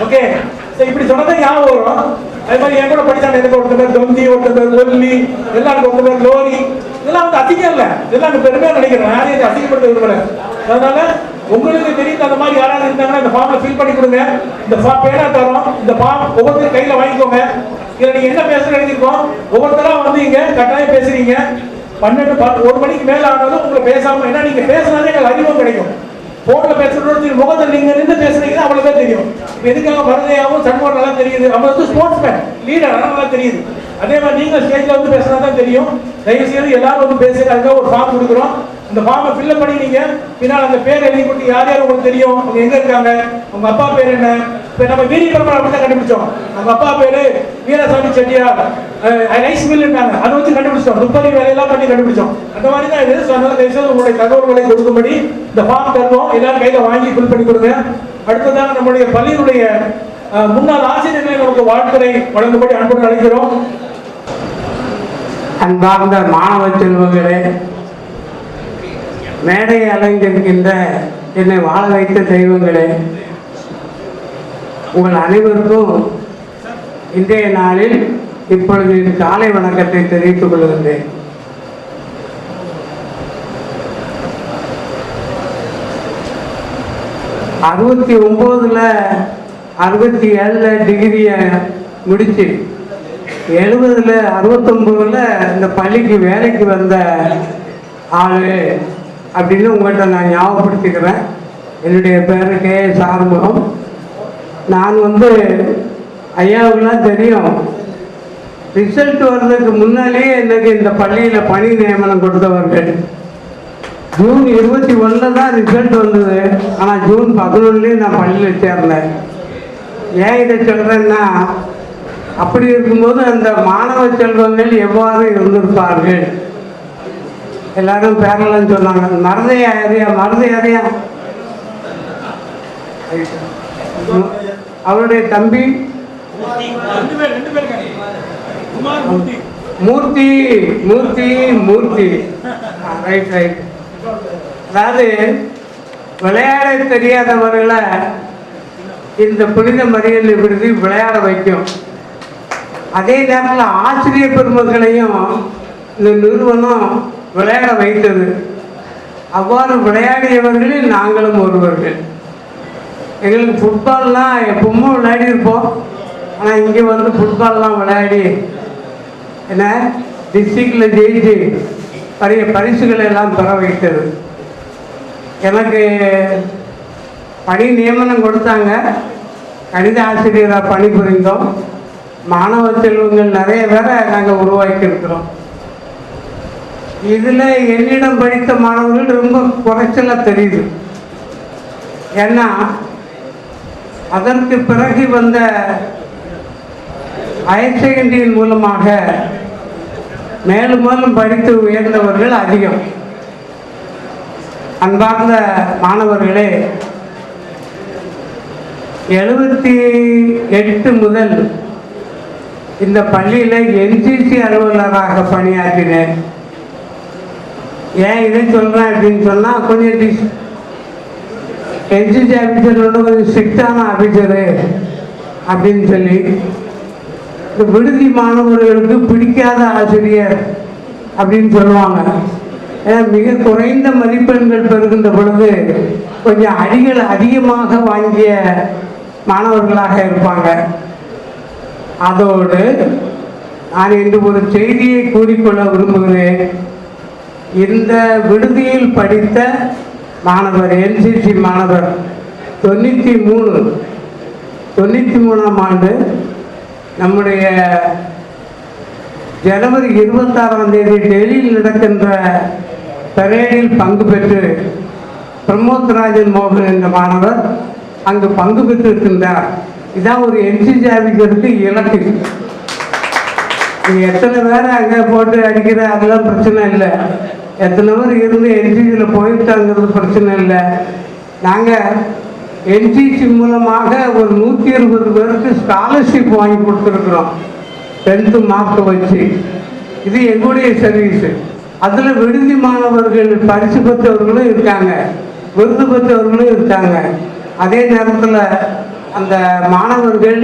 ஓகே, இப்படி சொன்னதான் ஞாபகம் வரும். அது மாதிரி என் கூட படித்தாங்க, எனக்கு ஒருத்த பேர் தொந்தி, ஒருத்த பேர் கொல்லி, எல்லாருக்கும் ஒருத்த பேர் லோரி. இதெல்லாம் வந்து அதிகம் இல்லை, இதெல்லாம் பெருமையாக நினைக்கிறேன். யாரையும் அதிகப்படுத்த விரும்பல. அதனால உங்களுக்கு தெரியுது அந்த மாதிரி யாராவது இருந்தாங்கன்னா இந்த ஃபார்மை ஃபில் பண்ணி கொடுங்க. இந்த ஃபார்ம் பேனா தரோம், இந்த ஃபார்ம் ஒவ்வொருத்தரும் கையில் வாங்கிக்கோங்க. இதில் நீங்கள் என்ன பேசுறது எழுதியிருக்கோம், ஒவ்வொருத்தராக வந்து இங்கே கட்டாயம் பேசுறீங்க. 1 மணிக்கு மேலே ஆனாலும் உங்களை பேசாமல், ஏன்னா நீங்கள் பேசுனாலே எங்களுக்கு அறிவும் கிடைக்கும். போனில் பேசுறது முகத்தில் நீங்கள் நின்று பேசுறீங்கன்னா அவ்வளோ பேர் தெரியும். இப்போ எதுக்காக வரதையாகவும் சண்முகம் நல்லா தெரியுது, அவங்க வந்து ஸ்போர்ட்ஸ் மேன் லீடர், அதெல்லாம் நல்லா தெரியுது. அதே மாதிரி நீங்கள் ஸ்டேஜில் வந்து பேசினா தான் தெரியும். தயவுசெய்து எல்லாரும் வந்து பேசுங்க. அதுக்காக ஒரு ஃபார்ம் கொடுக்குறோம். இந்த ஃபார்மை ஃபில்அப் பண்ணி நீங்கள் பின்னால் அந்த பேர் எழுதி கொடுத்து யார் யார் உங்களுக்கு தெரியும், அவங்க எங்கே இருக்காங்க, அவங்க அப்பா பேர் என்ன. இப்போ நம்ம வீரி பரம்பரை அப்படி தான் கண்டுபிடிச்சோம். அவங்க அப்பா பேர் வீரசாமி செட்டியார், ரைஸ் மில்லுன்னாங்க, அதை வச்சு கண்டுபிடிச்சோம். 30 வேலையெல்லாம் பண்ணி கண்டுபிடிச்சோம். அந்த மாதிரி தான் இது. ஸோ அதனால தயவுசெய்து உங்களுடைய தகவல்களை கொடுக்கும்படி இந்த ஃபார்ம் தருவோம். எல்லாரும் கையில் வாங்கி ஃபில் பண்ணி கொடுங்க. அடுத்ததாக நம்முடைய பள்ளியினுடைய முன்னாள் ஆசிரியர்களை நமக்கு வாழ்த்துறை வழங்கும்படி அன்புடன் அழைக்கிறோம். அன்பார்ந்த மாணவ செல்வங்களே, மேடை அலைந்திருக்கின்ற என்னை வாழ வைத்த தெய்வங்களே, உங்கள் அனைவருக்கும் இன்றைய நாளில் இப்பொழுது காலை வணக்கத்தை தெரிவித்துக் கொள்கின்றேன். '69ல் 67ல் டிகிரியை முடிச்சு 70ல் 69ல் இந்த பள்ளிக்கு வேலைக்கு வந்த ஆள் அப்படின்னு உங்கள்கிட்ட நான் ஞாபகப்படுத்திக்கிறேன். என்னுடைய பேர் KS ஆறுமுகம். நான் வந்து ஐயாவுக்கெல்லாம் தெரியும். ரிசல்ட் வர்றதுக்கு முன்னாலேயே எனக்கு இந்த பள்ளியில் பணி நியமனம் கொடுத்தவர்கள். ஜூன் 21 தான் ரிசல்ட் வந்தது. ஆனால் ஜூன் 11 நான் பள்ளியில் சேர்ந்தேன். ஏன் இதை சொல்கிறேன்னா, அப்படி இருக்கும்போது அந்த மாணவ செல்வங்கள் எவ்வாறு இருந்திருப்பார்கள். எல்லாரும் பேரெல்லாம் சொன்னாங்க. மருதையா அவருடைய தம்பி மூர்த்தி. ரைட். அதாவது விளையாட தெரியாதவர்களை இந்த புனித மரியல் விடுதி விளையாட வைக்கும். அதே நேரத்தில் ஆசிரியர் பெருமக்களையும் இந்த நிறுவனம் விளையாட வைத்தது. அவ்வாறு விளையாடியவர்களில் நாங்களும் ஒருவர்கள். எங்களுக்கு ஃபுட்பால்லாம் எப்பவுமே விளையாடிருப்போம். ஆனால் இங்கே வந்து ஃபுட்பால்லாம் விளையாடி என்ன டிஸ்ட்ரிக்டில் ஜெயிச்சு பரிசுகளை எல்லாம் பெற வைத்தது. எனக்கு பணி நியமனம் கொடுத்தாங்க. கணித ஆசிரியராக பணிபுரிந்தோம். மாணவ செல்வங்கள் நிறைய பேரை நாங்கள் உருவாக்கியிருக்கிறோம். இதில் என்னிடம் படித்த மாணவர்கள் ரொம்ப குறைச்சலாக தெரியுது. ஏன்னா அதற்கு பிறகு வந்த ஹையர் செகண்டரியின் மூலமாக மேலும் மேலும் படித்து உயர்ந்தவர்கள் அதிகம். அன்பார்ந்த மாணவர்களே, 78 முதல் இந்த பள்ளியில் NCC அலுவலராக பணியாற்றினேன். ஏன் இதை சொல்கிறேன் அப்படின்னு சொன்னால், கொஞ்சம் NCC ஆஃபீஸரோட கொஞ்சம் ஸ்ட்ரிக்டான ஆஃபீஸரு அப்படின்னு சொல்லி இந்த விடுதி மாணவர்களுக்கு பிடிக்காத ஆசிரியர் அப்படின்னு சொல்லுவாங்க. ஏன்னா மிக குறைந்த மதிப்பெண்கள் பெறுகின்ற பொழுது கொஞ்சம் அடிகள் அதிகமாக வாங்கிய மாணவர்களாக இருப்பாங்க. அதோடு நான் இன்று ஒரு செய்தியை கூறிக்கொள்ள விரும்புகிறேன். இந்த விடுதியில் படித்த மாணவர், NCC மாணவர் 93ஆம் ஆண்டு நம்முடைய ஜனவரி 26ஆம் தேதி டெல்லியில் நடக்கின்ற பரேடில் பங்கு பெற்று பிரமோத்ராஜன் மோகன் என்ற மாணவர் அங்கு பங்கு பெற்றிருக்கின்றார். இதான் ஒரு என்சிஜாவிக்கு இலக்கு. எத்தனை பேர் அங்கே போட்டு அடிக்கிற அதெல்லாம் பிரச்சனை இல்லை. எத்தனை பேர் இருந்து என்சிசியில் போயிட்டாங்கிறது பிரச்சனை இல்லை. நாங்கள் என்சிசி மூலமாக ஒரு 120 பேருக்கு ஸ்காலர்ஷிப் வாங்கி கொடுத்துருக்குறோம் 10th மார்க் வச்சு. இது எங்களுடைய சர்வீஸு. அதில் விடுதி மாணவர்கள் பரிசு பெற்றவர்களும் இருக்காங்க, விருது பெற்றவர்களும் இருக்காங்க. அதே நேரத்தில் அந்த மாணவர்கள்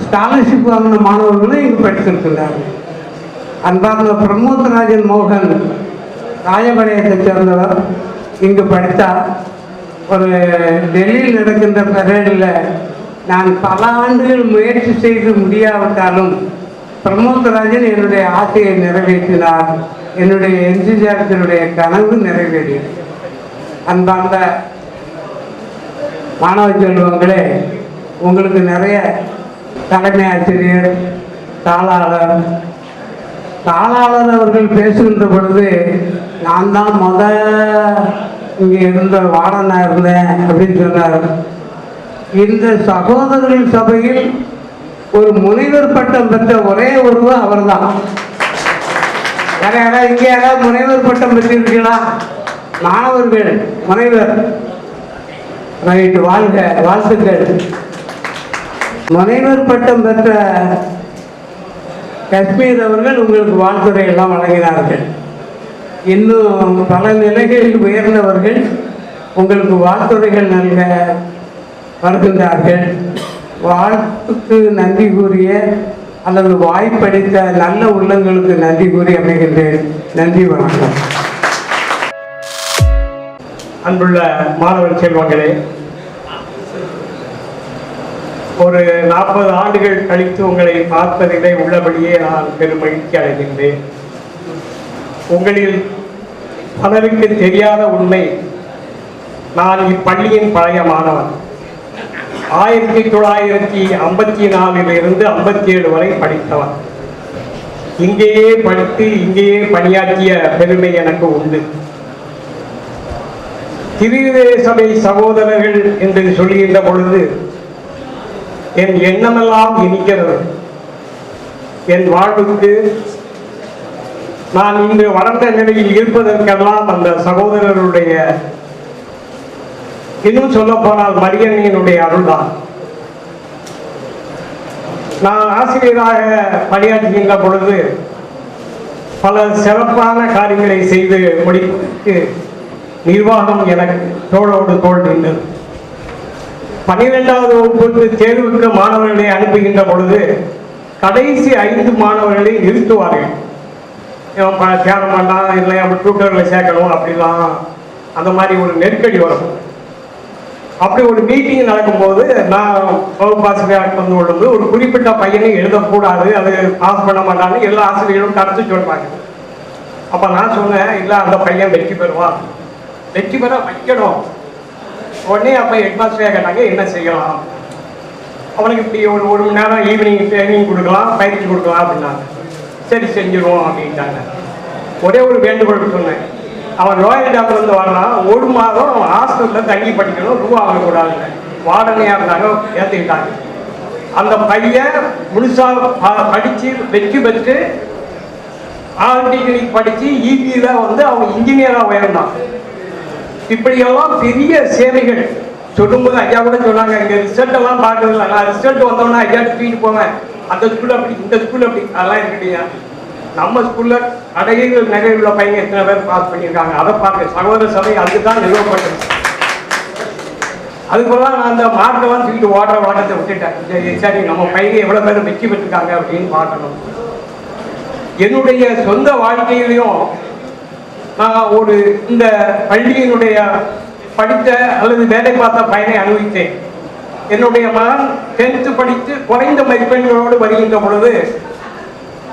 ஸ்காலர்ஷிப் வாங்கின மாணவர்களும் இங்கு படித்திருக்கிறார்கள். அன்பார்ந்த பிரமோத்ராஜன் மோகன் ராஜபாளையத்தை சேர்ந்தவர். இங்கு படித்தார். ஒரு டெல்லியில் நடக்கின்ற பரேடில் நான் பல ஆண்டுகள் முயற்சி செய்து முடியாவிட்டாலும் பிரமோத்ராஜன் என்னுடைய ஆசையை நிறைவேற்றினார். என்னுடைய என்சிஆர்த்தினுடைய கனவு நிறைவேறியது. அன்பார்ந்த மாணவ செல்வங்களே, உங்களுக்கு நிறைய தலைமை ஆசிரியர், தாளாளர் அவர்கள் பேசுகின்ற பொழுது நான் தான் இங்கே இருந்த வார்டனாக இருந்தேன் அப்படின்னு சொன்னார். இந்த சகோதரர்கள் சபையில் ஒரு முனைவர் பட்டம் பெற்ற ஒரே ஒருவர் அவர் தான். வேற யாராவது இங்கே யாராவது முனைவர் பட்டம் பெற்றிருக்கீங்களா? மாணவர்கள் முனைவர் ரைட்டு, வாழ்க, வாழ்த்துக்கள். முனைவர் பட்டம் பெற்ற காஷ்மீர் அவர்கள் உங்களுக்கு வாழ்த்துறை எல்லாம் வழங்கினார்கள். இன்னும் பல நிலைகளில் உயர்ந்தவர்கள் உங்களுக்கு வாழ்த்துறைகள் நல்க வருகின்றார்கள். வாழ்த்துக்கு நன்றி கூறிய அல்லது வாய்ப்பளித்த நல்ல உள்ளங்களுக்கு நன்றி கூறி அமைகின்றேன். நன்றி, வணக்கம். அன்புள்ள மாணவர் செல்வங்களே, ஒரு 40 ஆண்டுகள் கழித்து உங்களை பார்ப்பதிலே உள்ளபடியே நான் பெரும் மகிழ்ச்சி அடைகின்றேன். உங்களில் பலருக்கு தெரியாத உண்மை, நான் இப்பள்ளியின் பழைய மாணவன். 1954 57 வரை படித்தவன். இங்கேயே படித்து இங்கேயே பணியாற்றிய பெருமை எனக்கு உண்டு. திருவிதே சபை சகோதரர்கள் என்று சொல்லுகின்ற பொழுது என் எண்ணமெல்லாம் இனிக்கிறது. என் வாழ்வுக்கு நான் இன்று வளர்ந்த நிலையில் இருப்பதற்கெல்லாம் அந்த சகோதரருடைய, இன்னும் சொல்ல போனால் மரியன்னையினுடைய அருள்தான். நான் ஆசிரியராக பணியாற்றுகின்ற பொழுது பல சிறப்பான காரியங்களை செய்து முடிப்பதற்கு நிர்வாகம் எனக்கு தோளோடு தோள் நின்றது. 12வது வகுப்பு தேர்வுக்கு மாணவர்களை அனுப்புகின்ற பொழுது கடைசி 5 மாணவர்களை நிறுத்துவார்கள். தியானம் பண்ணலாம், இல்லை அப்படி டியூட்டரில் சேர்க்கணும், அப்படிலாம் அந்த மாதிரி ஒரு நெருக்கடி வரும். அப்படி ஒரு மீட்டிங் நடக்கும்போது நான் வகுப்பாசிரியராக வந்து கொள்ளும்போது ஒரு குறிப்பிட்ட பையனை எழுதக்கூடாது, அது பாஸ் பண்ண மாட்டான்னு எல்லா ஆசிரியர்களும் கருத்து சொல்வாங்க. அப்போ நான் சொன்னேன், இல்லை அந்த பையன் வெற்றி பெறுவான், வெற்றி பெற வைக்கணும். உடனே அப்போ ஹெட்மாஸ்டராக கேட்டாங்க, என்ன செய்யலாம்? அவனுக்கு இப்படி ஒரு மணி நேரம் ஈவினிங் ட்ரைனிங் கொடுக்கலாம், பயிற்சி கொடுக்கலாம் அப்படின்னாங்க. சரி செஞ்சிருவோம் அப்படின்ட்டாங்க. ஒரே ஒரு வேண்டுகோள் சொன்னேன், அவன் லோயர் டாக்டர்லேருந்து வர்றான், 1 மாதம் அவன் ஹாஸ்டலில் தங்கி படிக்கணும், ரூபா வாங்கக்கூடாதுங்க. வாடனையாக இருந்தாங்க, ஏற்றுக்கிட்டாங்க. அந்த பையன் முழுசாக படித்து வெற்றி பெற்று ஆர்டிகிரிக் படித்து இபியில் வந்து அவன் இன்ஜினியராக உயர்ந்தான். இப்படியெல்லாம் பெரிய சேவைகள் சொல்லும்போது ஐயா கூட சொன்னாங்க, இங்கே ரிசல்ட் எல்லாம் பார்க்கறதில்ல, நான் ரிசல்ட் வந்தோன்னா ஐயா தூக்கிட்டு போவேன், அந்த ஸ்கூல் அப்படி இந்த ஸ்கூல் அப்படி, அதெல்லாம் இருக்கீங்க. நம்ம ஸ்கூலில் அடையில் நிறைய உள்ள பையன் எத்தனை பேர் பாஸ் பண்ணியிருக்காங்க, அதை பார்க்க சகோதர சபை அதுக்கு தான் நிறுவப்பட்டது. அதுக்குள்ள நான் அந்த மார்க்கெல்லாம் தூக்கிட்டு ஓடுற வழக்கத்தை விட்டுட்டேன். சரி, நம்ம பையன் எவ்வளோ பேர் வெற்றி பெற்றிருக்காங்க அப்படின்னு பார்க்கணும். என்னுடைய சொந்த வாழ்க்கையிலையும் நான் ஒரு இந்த பள்ளியினுடைய படித்த அல்லது வேலை பார்த்த பயனை அனுபவித்தேன். என்னுடைய மகன் 10th படித்து குறைந்த மதிப்பெண்களோடு வருகின்ற பொழுது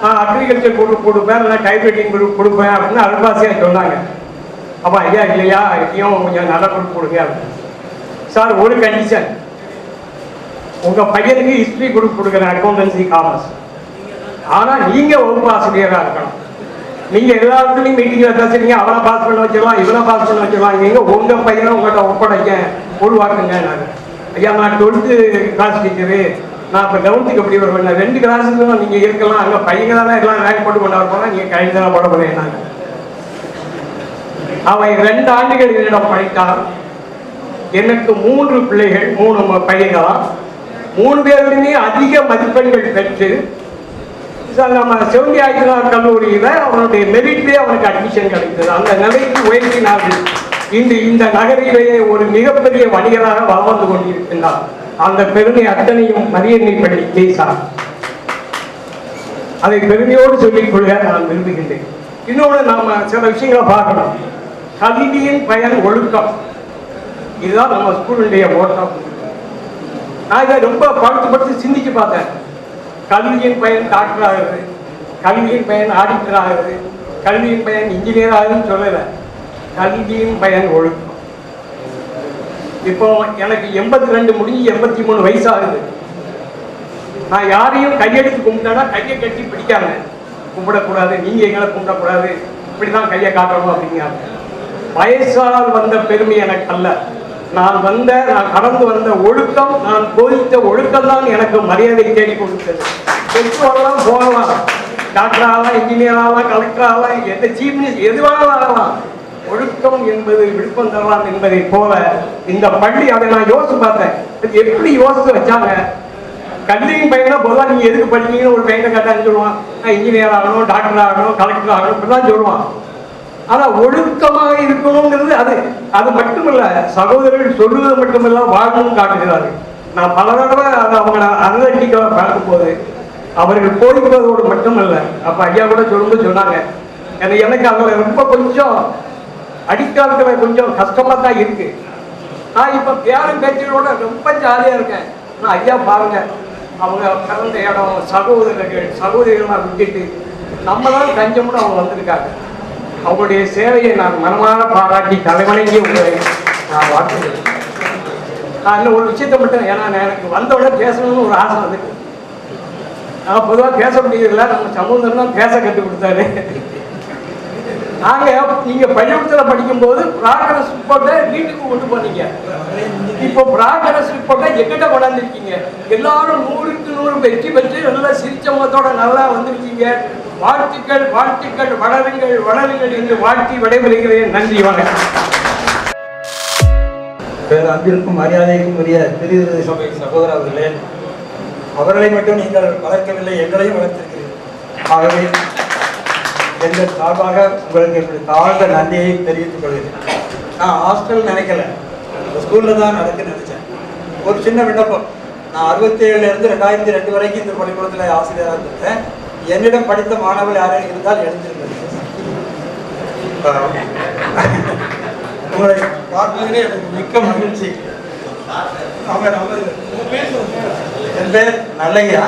நான் அக்ரிகல்ச்சர் குரூப் கொடுப்பேன், இல்லை டைப்ரைட்டிங் குரூப் கொடுப்பேன் அப்படின்னு அல்பாசியாக சொன்னாங்க. அப்போ ஐயா இல்லையா, இதையும் கொஞ்சம் நல்ல குரூப் கொடுங்க அப்படின்னு. சார், ஒரு கண்டிஷன், உங்கள் பையனுக்கு ஹிஸ்ட்ரி குரூப் கொடுக்குறேன், அக்கௌண்டன்சி காமர்ஸ், ஆனால் நீங்கள் வகுப்பு ஆசிரியராக இருக்கணும். நீங்க எல்லா இடத்துலையும் மீட்டிங்ல பேசுறீங்க, அவனை பாஸ் பண்ண வச்சிடலாம், இவனை பாஸ் பண்ண வச்சிடலாம், எங்க உங்க பையனை உங்கள்கிட்ட ஒப்படைக்க உருவாக்குங்க. ஐயா நான் 12th கிளாஸ் டீச்சரு, நான் இப்போ 11th எப்படி வருவேன், 2 கிளாஸுக்கும் நீங்க இருக்கலாம், அங்கே பையங்க தானே எல்லாம் ரேங்க் போட்டு கொண்டாட போனா நீங்க கைது தானே போட போறேன். அவன் 2 ஆண்டுகள் என்னிடம் படித்தான். எனக்கு 3 பிள்ளைகள், 3 பையன்கள், 3 பேருமே அதிக மதிப்பெண்கள் பெற்று நம்ம செவந்தி ஆயுதனார் கல்லூரியில் அவனுடைய மெரிட்லேயே அவனுக்கு அட்மிஷன் கிடைத்தது. அந்த நிலைக்கு உயர்த்தினார்கள். இந்த நகரிலேயே ஒரு மிகப்பெரிய வணிகராக வளம் வந்து கொண்டிருக்கின்றார். அந்த பெருமை அத்தனையும் மரியன்னை படி பேசார். அதை பெருமையோடு சொல்லிக் கொள்ள நான் விரும்புகின்றேன். இன்னொன்று நாம சில விஷயங்களை பார்க்கணும். கல்வியின் பயன் ஒழுக்கம், இதுதான் நம்ம ஸ்கூலுடைய ஓட்டம். நான் இதை ரொம்ப படுத்து சிந்திச்சு பார்த்தேன். கல்வியின் பயன் டாக்டர் ஆகுது, கல்வியின் பயன் ஆடிட்டர் ஆகுது, கல்வியின் பயன் இன்ஜினியர் ஆகுதுன்னு சொல்லலை. கல்வியின் பயன் ஒழுக்கம். இப்போ எனக்கு 82 முடிஞ்சு 83 வயசு ஆகுது. நான் யாரையும் கையெடுத்து கும்பிட்டேன்னா கையை கட்டி பிடிக்காங்க, கும்பிடக்கூடாது, நீங்க எங்களை கும்பிடக்கூடாது, இப்படிதான் கையை காட்டணும் அப்படிங்கிறாங்க. வயசால் வந்த பெருமை எனக்கு அல்ல. நான் கடந்து வந்த ஒழுக்கம், நான் போதித்த ஒழுக்கம் தான் எனக்கு மரியாதை தேடி கொடுத்தது. பெற்றோரெல்லாம் போகலாம், டாக்டர் ஆகலாம், இன்ஜினியர் ஆகலாம், கலெக்டர் ஆகலாம், எந்த சீஃப் மினிஸ்டர் எதுவாக ஆகலாம். ஒழுக்கம் என்பது விழுப்பம் தரலாம் என்பதை போல இந்த பள்ளி, அதை நான் யோசிச்சு பார்த்தேன். எப்படி யோசிச்சு வச்சாங்க. கல்வியின் பையனா பொதுவாக நீங்க எதுக்கு படிக்கீங்கன்னு ஒரு பையனை கேட்டான்னு சொல்லுவான், நான் இன்ஜினியர் ஆகணும், டாக்டர் ஆகணும், கலெக்டர் ஆகணும், இப்படிதான் சொல்லுவான். ஆனா ஒழுக்கமாக இருக்கணுங்கிறது அது மட்டுமல்ல, சகோதரர்கள் சொல்லுவது மட்டுமல்ல, வாழணும் காட்டுகிறார்கள். நான் பல தடவை அதை அவங்களை அனலிட்டிக்காக பார்க்கும் போது அவர்கள் போதிப்பதோடு மட்டுமல்ல, அப்ப ஐயா கூட சொல்லும்போது சொன்னாங்க, எனக்கு அதில் ரொம்ப கொஞ்சம் அடிக்காலத்தில் கொஞ்சம் கஷ்டமா தான் இருக்கு. நான் இப்ப பேரன் பேச்சோட ரொம்ப ஜாலியா இருக்கேன். நான் ஐயா பாருங்க, அவங்க பிறந்த இடம், சகோதரிகளாக விட்டுட்டு நம்மளால கஞ்சம்னு அவங்க வந்திருக்காங்க. அவங்களுடைய சேவையை நான் மனமான பாராட்டி தலைவணங்கி உங்களை நான் வாழ்த்துகிறேன். நான் இன்னும் ஒரு விஷயத்தை மட்டும், ஏன்னா எனக்கு வந்தவுடனே பேசணும்னு ஒரு ஆசை வந்துட்டு. நான் பொதுவாக பேச முடியல, நம்ம சமூகம் தான் பேச கற்றுக் கொடுத்தாரு. நீங்க பள்ளிக்கூடத்தில் படிக்கும் போது ப்ராக்ரஸ் ரிப்போர்ட்டை வீட்டுக்கு கொண்டு போனீங்க. இப்போ ப்ராக்ரஸ் ரிப்போர்ட்டை எங்கிட்ட கொண்டாந்துருக்கீங்க. எல்லாரும் 100க்கு 100 வெற்றி பெற்று நல்லா சிரிச்ச முகத்தோட நல்லா வந்திருக்கீங்க. வாழ்த்துக்கள், வாழ்த்துக்கள், வளருங்கள், வளருங்கள் என்று வாழ்த்தி விடைபெறுகிறேன். நன்றி, வணக்கம். பேர் அன்பிற்கும் மரியாதைக்கும் உரிய திரு சபை சகோதரர்களே, அவர்களை மட்டும் நீங்கள் வளர்க்கவில்லை, எங்களையும் வளர்த்திருக்கிறீர்கள். ஆகவே எங்கள் சார்பாக உங்களுக்கு இப்படி தாழ்ந்த நன்றியை தெரிவித்துக் கொள்கிறேன். நான் ஹாஸ்டல் நினைக்கல, ஸ்கூலில் தான் நடக்குன்னு நினைச்சேன். ஒரு சின்ன விண்ணப்பம், நான் 67லேருந்து 2002 வரைக்கும் இந்த பள்ளிக்கூடத்தில் ஆசிரியராக இருந்தேன். என்னிடம் படித்த மாணவர்கள் யாரும் இருந்தால் எழுந்திருந்தது. உங்களை பார்ப்பதிலே எனக்கு மிக்க மகிழ்ச்சி. என் பேர் நல்லையா.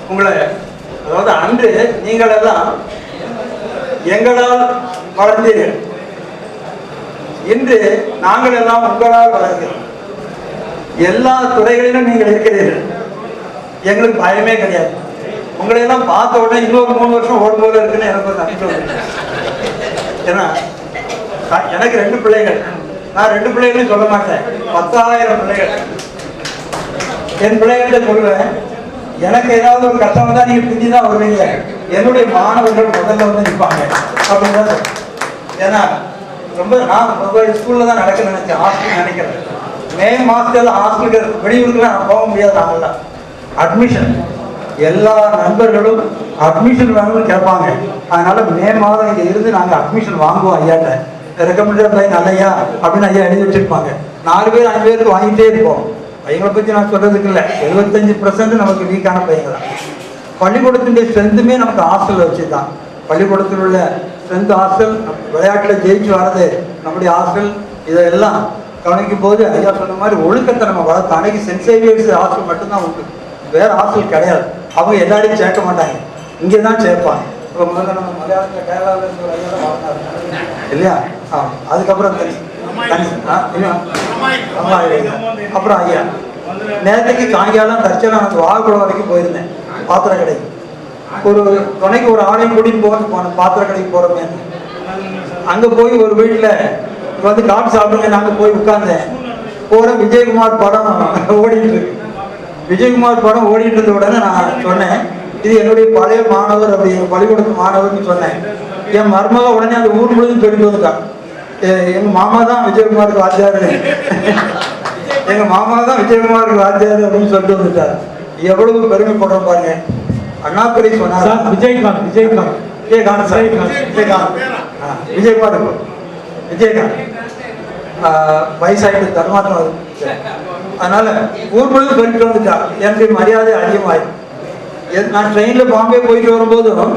உங்களை அதாவது அன்று நீங்கள் எல்லாம் எங்களால் வளர்ந்தீர்கள், இன்று நாங்கள் எல்லாம் உங்களால் வளர்கிறோம். எல்லா துறைகளிலும் நீங்கள் இருக்கிறீர்கள். எங்களுக்கு பயமே கிடையாது. உங்களை எல்லாம் பார்த்த உடனே இன்னொரு 3 வருஷம் ஓடும் போல இருக்குன்னு எனக்கு ஒரு நம்பிக்கை. ஏன்னா எனக்கு 2 பிள்ளைகள். நான் 2 பிள்ளைகளையும் சொல்ல மாட்டேன், 10,000 பிள்ளைகள். என் பிள்ளைகள்கிட்ட சொல்லுவேன், எனக்கு ஏதாவது ஒரு கஷ்டம் வந்தா நீங்க பிந்தி தான் வருவீங்க, என்னுடைய மாணவர்கள் முதல்ல வந்து நிற்பாங்க அப்படின்னு தான். ஏன்னா ரொம்ப நான் ஸ்கூல்ல தான் நடக்க நினைச்சேன், ஹாஸ்டல் நினைக்கிறேன். மே மாசத்துல ஹாஸ்டலுக்கு வெளியூருக்குலாம் நான் போக முடியாது. நாங்கள்லாம் அட்மிஷன், எல்லா நண்பர்களும் அட்மிஷன் வேணும்னு கேட்பாங்க. அதனால மே மாதம் இங்கே இருந்து நாங்கள் அட்மிஷன் வாங்குவோம். ஐயாட்ட ரெக்கமெண்டட் பை நல்லையா அப்படின்னு ஐயா எழுதி வச்சிருப்பாங்க. 4 பேர் 5 பேருக்கு வாங்கிட்டே இருப்போம். பையங்களை பற்றி நான் சொல்றதுக்கு இல்லை, 75% நமக்கு வீக்கான பையங்க தான். பள்ளிக்கூடத்தினுடைய ஸ்ட்ரென்த்துமே நமக்கு ஹாஸ்டலில் வச்சு தான். பள்ளிக்கூடத்தில் உள்ள ஸ்ட்ரென்த் ஹாஸ்டல், விளையாட்டில் ஜெயிச்சு வர்றது நம்முடைய ஹாஸ்டல், இதெல்லாம் கவனிக்கும் போது ஐயா சொன்ன மாதிரி ஒழுக்கத்தை நம்ம வளர்த்தோம். அன்னைக்கு சென்ட் சேவியர்ஸ் ஹாஸ்டல் மட்டும்தான் உண்டு, வேற ஹாஸ்டல் கிடையாது. அவங்க எல்லாரையும் சேர்க்க மாட்டாங்க, இங்கே தான் சேர்ப்பாங்க. இப்போ முதல்ல நம்ம மலையாளத்தில் கேரளாவில் இருந்து ஒரு ஐயா தான் வளர்ந்தாரு இல்லையா? அதுக்கப்புறம் அப்புறம் ஐயா நேரத்துக்கு சாயங்காலம் தற்செயலாக நான் வாகக்குளம் வரைக்கும் போயிருந்தேன். பாத்திர கடை. ஒரு துணைக்கு ஒரு ஆளையும் கூட்டிட்டு போனோம் பாத்திர கடைக்கு போகிறோமே. அங்கே போய் ஒரு வீட்டில் வந்து காஃபி சாப்பிடுங்க, நாங்கள் போய் உட்கார்ந்தேன். போகிற விஜயகுமார் படம் ஓடிட்டு இருக்கு. விஜயகுமார் படம் ஓடிட்டு இருந்த உடனே நான் சொன்னேன், இது என்னுடைய பழைய மாணவர், அப்படி பள்ளிக்கூடத்து மாணவர்னு சொன்னேன். என் மருமக உடனே அந்த ஊர் முழுதும் சொல்லிட்டு வந்துட்டான், எங்கள் மாமா தான் விஜயகுமாருக்கு வாத்தியாரு, எங்கள் மாமா தான் விஜயகுமாருக்கு வாத்தியாரு அப்படின்னு சொல்லிட்டு வந்துட்டார். எவ்வளவு பெருமைப்படுறோம் பாருங்க. அண்ணாதுரை சொன்னார், விஜயகாந்த் சார், விஜயகுமார் விஜயகாந்த் வயசாயிட்டு தர்மாத்மா. அதனால ஊர் முழுவதும் சொல்லிட்டு வந்துட்டா. எனக்கு மரியாதை அதிகமாயிடும். நான் ட்ரெயினில் பாம்பே போயிட்டு வரும்போதும்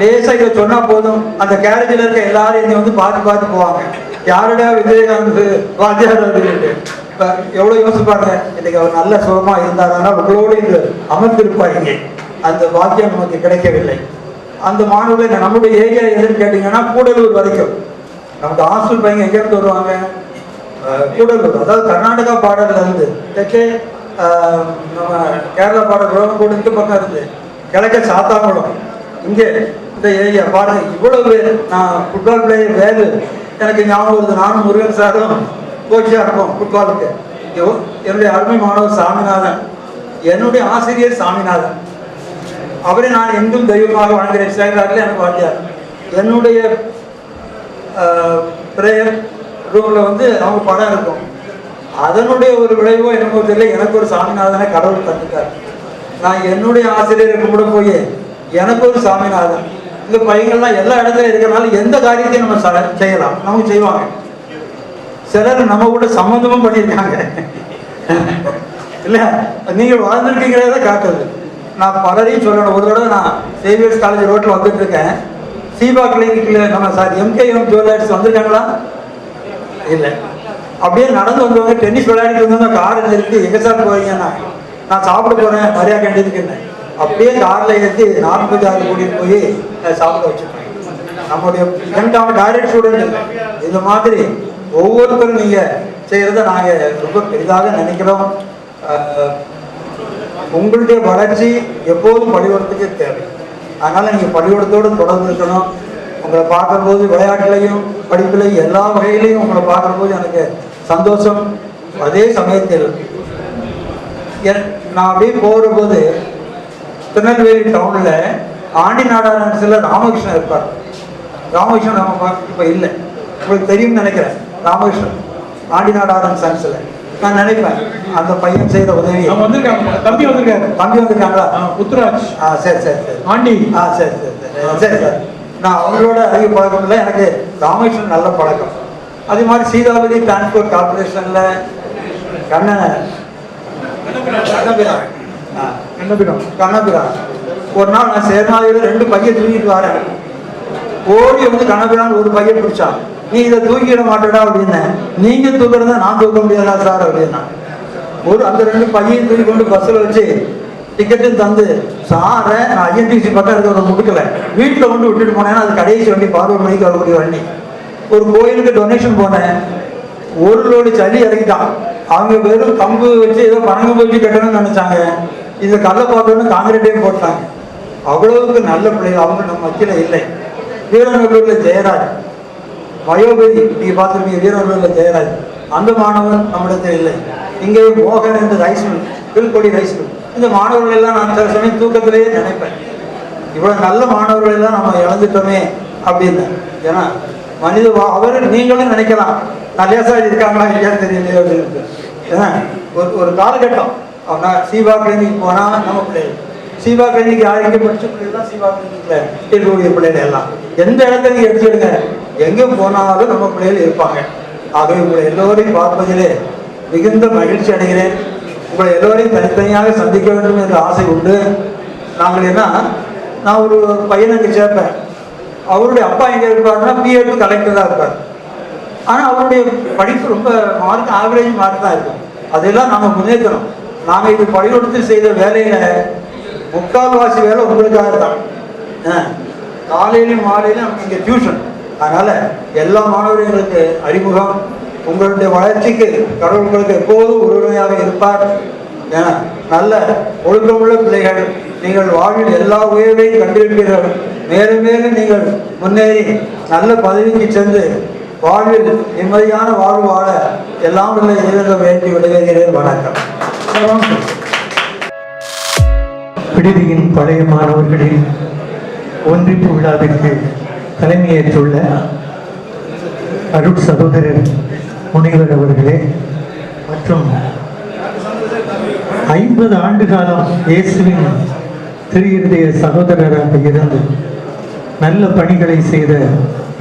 லேசாக இதை சொன்னால் போதும், அந்த கேரேஜில் இருக்க எல்லாரும் என்னை வந்து பார்த்து போவாங்க, யாருடைய விஜயகாந்த் வாத்தியார் அப்படின்ட்டு. இப்போ எவ்வளோ யோசிப்பாங்க, இன்னைக்கு அவர் நல்ல சுகமாக இருந்தாருன்னா உங்களோடு இங்கு அமர்ந்திருப்பாங்க. அந்த வாக்கியம் நமக்கு கிடைக்கவில்லை. அந்த மாணவர்கள் நம்முடைய ஏரியா எதுன்னு கேட்டிங்கன்னா கூடலூர் வரைக்கும். நமக்கு ஹாஸ்டல் பையங்க எங்கேருந்து வருவாங்க? கூடலூர், அதாவது கர்நாடகா பார்டர்ல இருந்து தெற்கே நம்ம கேரளா பார்டர் ரோமங்கோடு இந்த பக்கம் இருந்து கிழக்க சாத்தாங்குளம், இங்கே இந்த ஏரியா பாருங்க. இவ்வளவு நான் ஃபுட்பால் பிளேயர் வேறு எனக்கு ஞாபகம் வருது. நானும் முருகன் சாரும் கோச்சியாக இருப்போம் ஃபுட்பாலுக்கு. என்னுடைய அருமை மாணவர் சாமிநாதன், என்னுடைய ஆசிரியர் சாமிநாதன், அவரை நான் எங்கும் தெய்வமாக வழங்குகிறேன். சேகராட்டில் எனக்கு வாத்தியார். என்னுடைய ப்ரேயர் ரூமில் வந்து அவங்க படம் இருக்கும். அதனுடைய ஒரு விளைவோ என்னமோ தெரியல, எனக்கு ஒரு சாமிநாதனை கடவுள் தந்துட்டார். நான் என்னுடைய ஆசிரியரை கூட போய் எனக்கு ஒரு சாமிநாதன். இந்த பையங்கள்லாம் எல்லா இடத்துல இருக்கிறனால எந்த காரியத்தையும் நம்ம செய்யலாம், நமக்கு செய்வாங்க. சிலர் நம்ம கூட சம்மந்தமும் பண்ணியிருக்காங்க இல்லையா? நீங்கள் வாழ்ந்துருக்கீங்கிறத காட்டுது. நான் பலரையும் சொல்லணும். ஒரு தடவை நான் சேவியர்ஸ் காலேஜ் ரோட்டில் வந்துட்டு இருக்கேன். சீபா கிளினிக்கில் நம்ம சார் எம்கேஎம் ஜுவல்லர்ஸ் வந்திருக்காங்களா? இல்லை. அப்படியே நடந்து வந்தவங்க டென்னிஸ் விளையாடிட்டு வந்தவங்க காரை நிறுத்தி எங்கே சார் போறீங்கன்னா, நான் சாப்பிட போகிறேன் மரியா கேண்டீனுக்கு. அப்படியே காரில் ஏற்றி 46 கூட்டிகிட்டு போய் சாப்பிட வச்சுருக்கேன். நம்முடைய எனக்கு டைரக்ட் ஸ்டூடெண்ட். இந்த மாதிரி ஒவ்வொருத்தரும் நீங்கள் செய்கிறத நாங்கள் ரொம்ப பெரிதாக நினைக்கிறோம். உங்களுடைய வளர்ச்சி எப்போதும் பள்ளிக்கூடத்துக்கு தேவை. அதனால் நீங்கள் பள்ளிக்கூடத்தோடு தொடர்ந்து இருக்கணும். உங்களை பார்க்கும்போது விளையாட்டுலையும் படிப்புலையும் எல்லா வகையிலையும் உங்களை பார்க்கும்போது எனக்கு சந்தோஷம். அதே சமயத்தில் நான் அப்படியே போகிற போது திருநெல்வேலி டவுனில் ஆண்டி நாடாரன்ஸில் ராமகிருஷ்ணன் இருப்பார். ராமகிருஷ்ணன் நம்ம பார்த்து இப்போ இல்லை, உங்களுக்கு தெரியும்னு நினைக்கிறேன். ராமகிருஷ்ணன் ஆண்டி நாடாரன் சன்ஸில் நான் நினைப்பேன் அந்த பையன் செய்கிற உதவி. தம்பி வந்திருக்காங்களா? புத்துராஜ். சரி சரி சரி ஆண்டி. சரி சரி சரி சரி சார். நான் அவங்களோட அதிக பழக்கம் இல்லை, எனக்கு ராமகிருஷ்ணன் நல்ல பழக்கம். அதே மாதிரி சீதாவதி டிரான்ஸ்போர்ட் கார்பரேஷனில் கண்ணபிரான். ஒரு நாள் நான் சேர்நாளையில் 2 பையன் தூக்கிட்டு வரேன். ஓடி வந்து கண்ணபிரான் ஒரு பையன் பிடிச்சான். நீ இதை தூக்கிட மாட்டடா அப்படின்னு. நீங்கள் தூக்குறதா நான் தூக்க முடியாதா சார் அப்படின்னா. அந்த 2 பையன் தூக்கி கொண்டு பஸ்ஸில் வச்சு டிக்கெட்டும் தந்து சாரை நான் ஐஎன்டிசி பக்கம் இருக்கிறத முடுக்கலை, வீட்டில் கொண்டு விட்டுட்டு போனேன்னா அது கடைசி வண்டி 11 மணிக்கு வரக்கூடிய வண்டி. ஒரு கோயிலுக்கு டொனேஷன் போனேன், 1 லோடு சளி இறக்கிட்டான். அவங்க வெறும் கம்பு வச்சு ஏதோ பணங்க போச்சு கட்டணும்னு நினைச்சாங்க. இந்த கல்லை பார்த்தோன்னு காங்கிரீட்டையும் போட்டாங்க. அவ்வளவுக்கு நல்ல பிள்ளைகள் அவங்க நம்ம மத்தியில் இல்லை. வீரநல்லூரில் ஜெயராஜ் வயோபதி, நீங்கள் பார்த்துருப்பீங்க. வீரநல்லூரில் ஜெயராஜ் அந்த மாணவன் நம்மிடத்தில் இல்லை. இங்கே மோகன் என்று ரைஸ்மில், வில்கொடி ரைஸ்மில். இந்த மாணவர்கள் எல்லாம் நான் சில சமயம் தூக்கத்திலேயே நினைப்பேன், இவ்வளோ நல்ல மாணவர்கள் எல்லாம் நம்ம இழந்துட்டோமே அப்படின்னு. ஏன்னா மனித அவர் நீங்களும் நினைக்கலாம் நல்லேசாக இருக்காங்களா இல்லையான்னு தெரியலையே அப்படின்னு. ஏன்னா ஒரு காலகட்டம் அவனா சீபா கிளினிக் போனால் நம்ம பிள்ளைகள், சீபா கிளினிக் யார் எங்கே படித்த பிள்ளைகள் தான் சீபா கிளினிக்கில் இருக்கக்கூடிய பிள்ளைகள் எல்லாம் எந்த இடத்துல நீங்கள் எடுத்துடுங்க, எங்கே போனாலும் நம்ம பிள்ளைகள் இருப்பாங்க. ஆகவே உங்களை எல்லோரையும் பார்ப்பதிலே மிகுந்த மகிழ்ச்சி அடைகிறேன். உங்களை எல்லோரையும் தனித்தனியாக சந்திக்க வேண்டும் என்ற ஆசை உண்டு. நாங்கள் என்ன, நான் ஒரு பையனை அங்கே சேர்ப்பேன். அவருடைய அப்பா எங்கே இருப்பாருன்னா பிஎட் கலெக்டராக இருப்பார். ஆனால் அவருடைய படிப்பு ரொம்ப மார்க் ஆவரேஜ் மார்க் தான் இருக்கும். அதெல்லாம் நாங்கள் முன்னேற்றணும். நாங்கள் இது பள்ளிக்கூடத்தில் செய்த வேலையில் 3/4 வேலை உங்களுக்காக தான். காலையிலும் மாலையிலும் நமக்கு இங்கே டியூஷன். அதனால் எல்லா மாணவர்களுக்கு அறிமுகம். உங்களுடைய வளர்ச்சிக்கு கடவுள் உங்களுக்கு எப்போதும் உறுதுணையாக இருப்பார். நல்ல ஒழுக்கமுள்ள பிள்ளைகள். நீங்கள் வாழ்வில் எல்லா உயர்வையும் கண்டிருப்பீர்கள். மேலும் மேலும் நீங்கள் முன்னேறி நல்ல பதவிக்கு சென்று வாழ்வில் நிம்மதியான வாழ்வு வாழ எல்லாம் உள்ள இறைவனிடம் வேண்டி விடைபெறுகிறேன். வணக்கம். விடுதியின் பழைய மாணவர்களின் ஒன்றிப்பு விழாவிற்கு தலைமையேற்றுள்ள அருட் சகோதரர் முனைவர் அவர்களே மற்றும் 50 ஆண்டு காலம் இயேசுவின் திருஇருதய சகோதரராக இருந்து நல்ல பணிகளை செய்த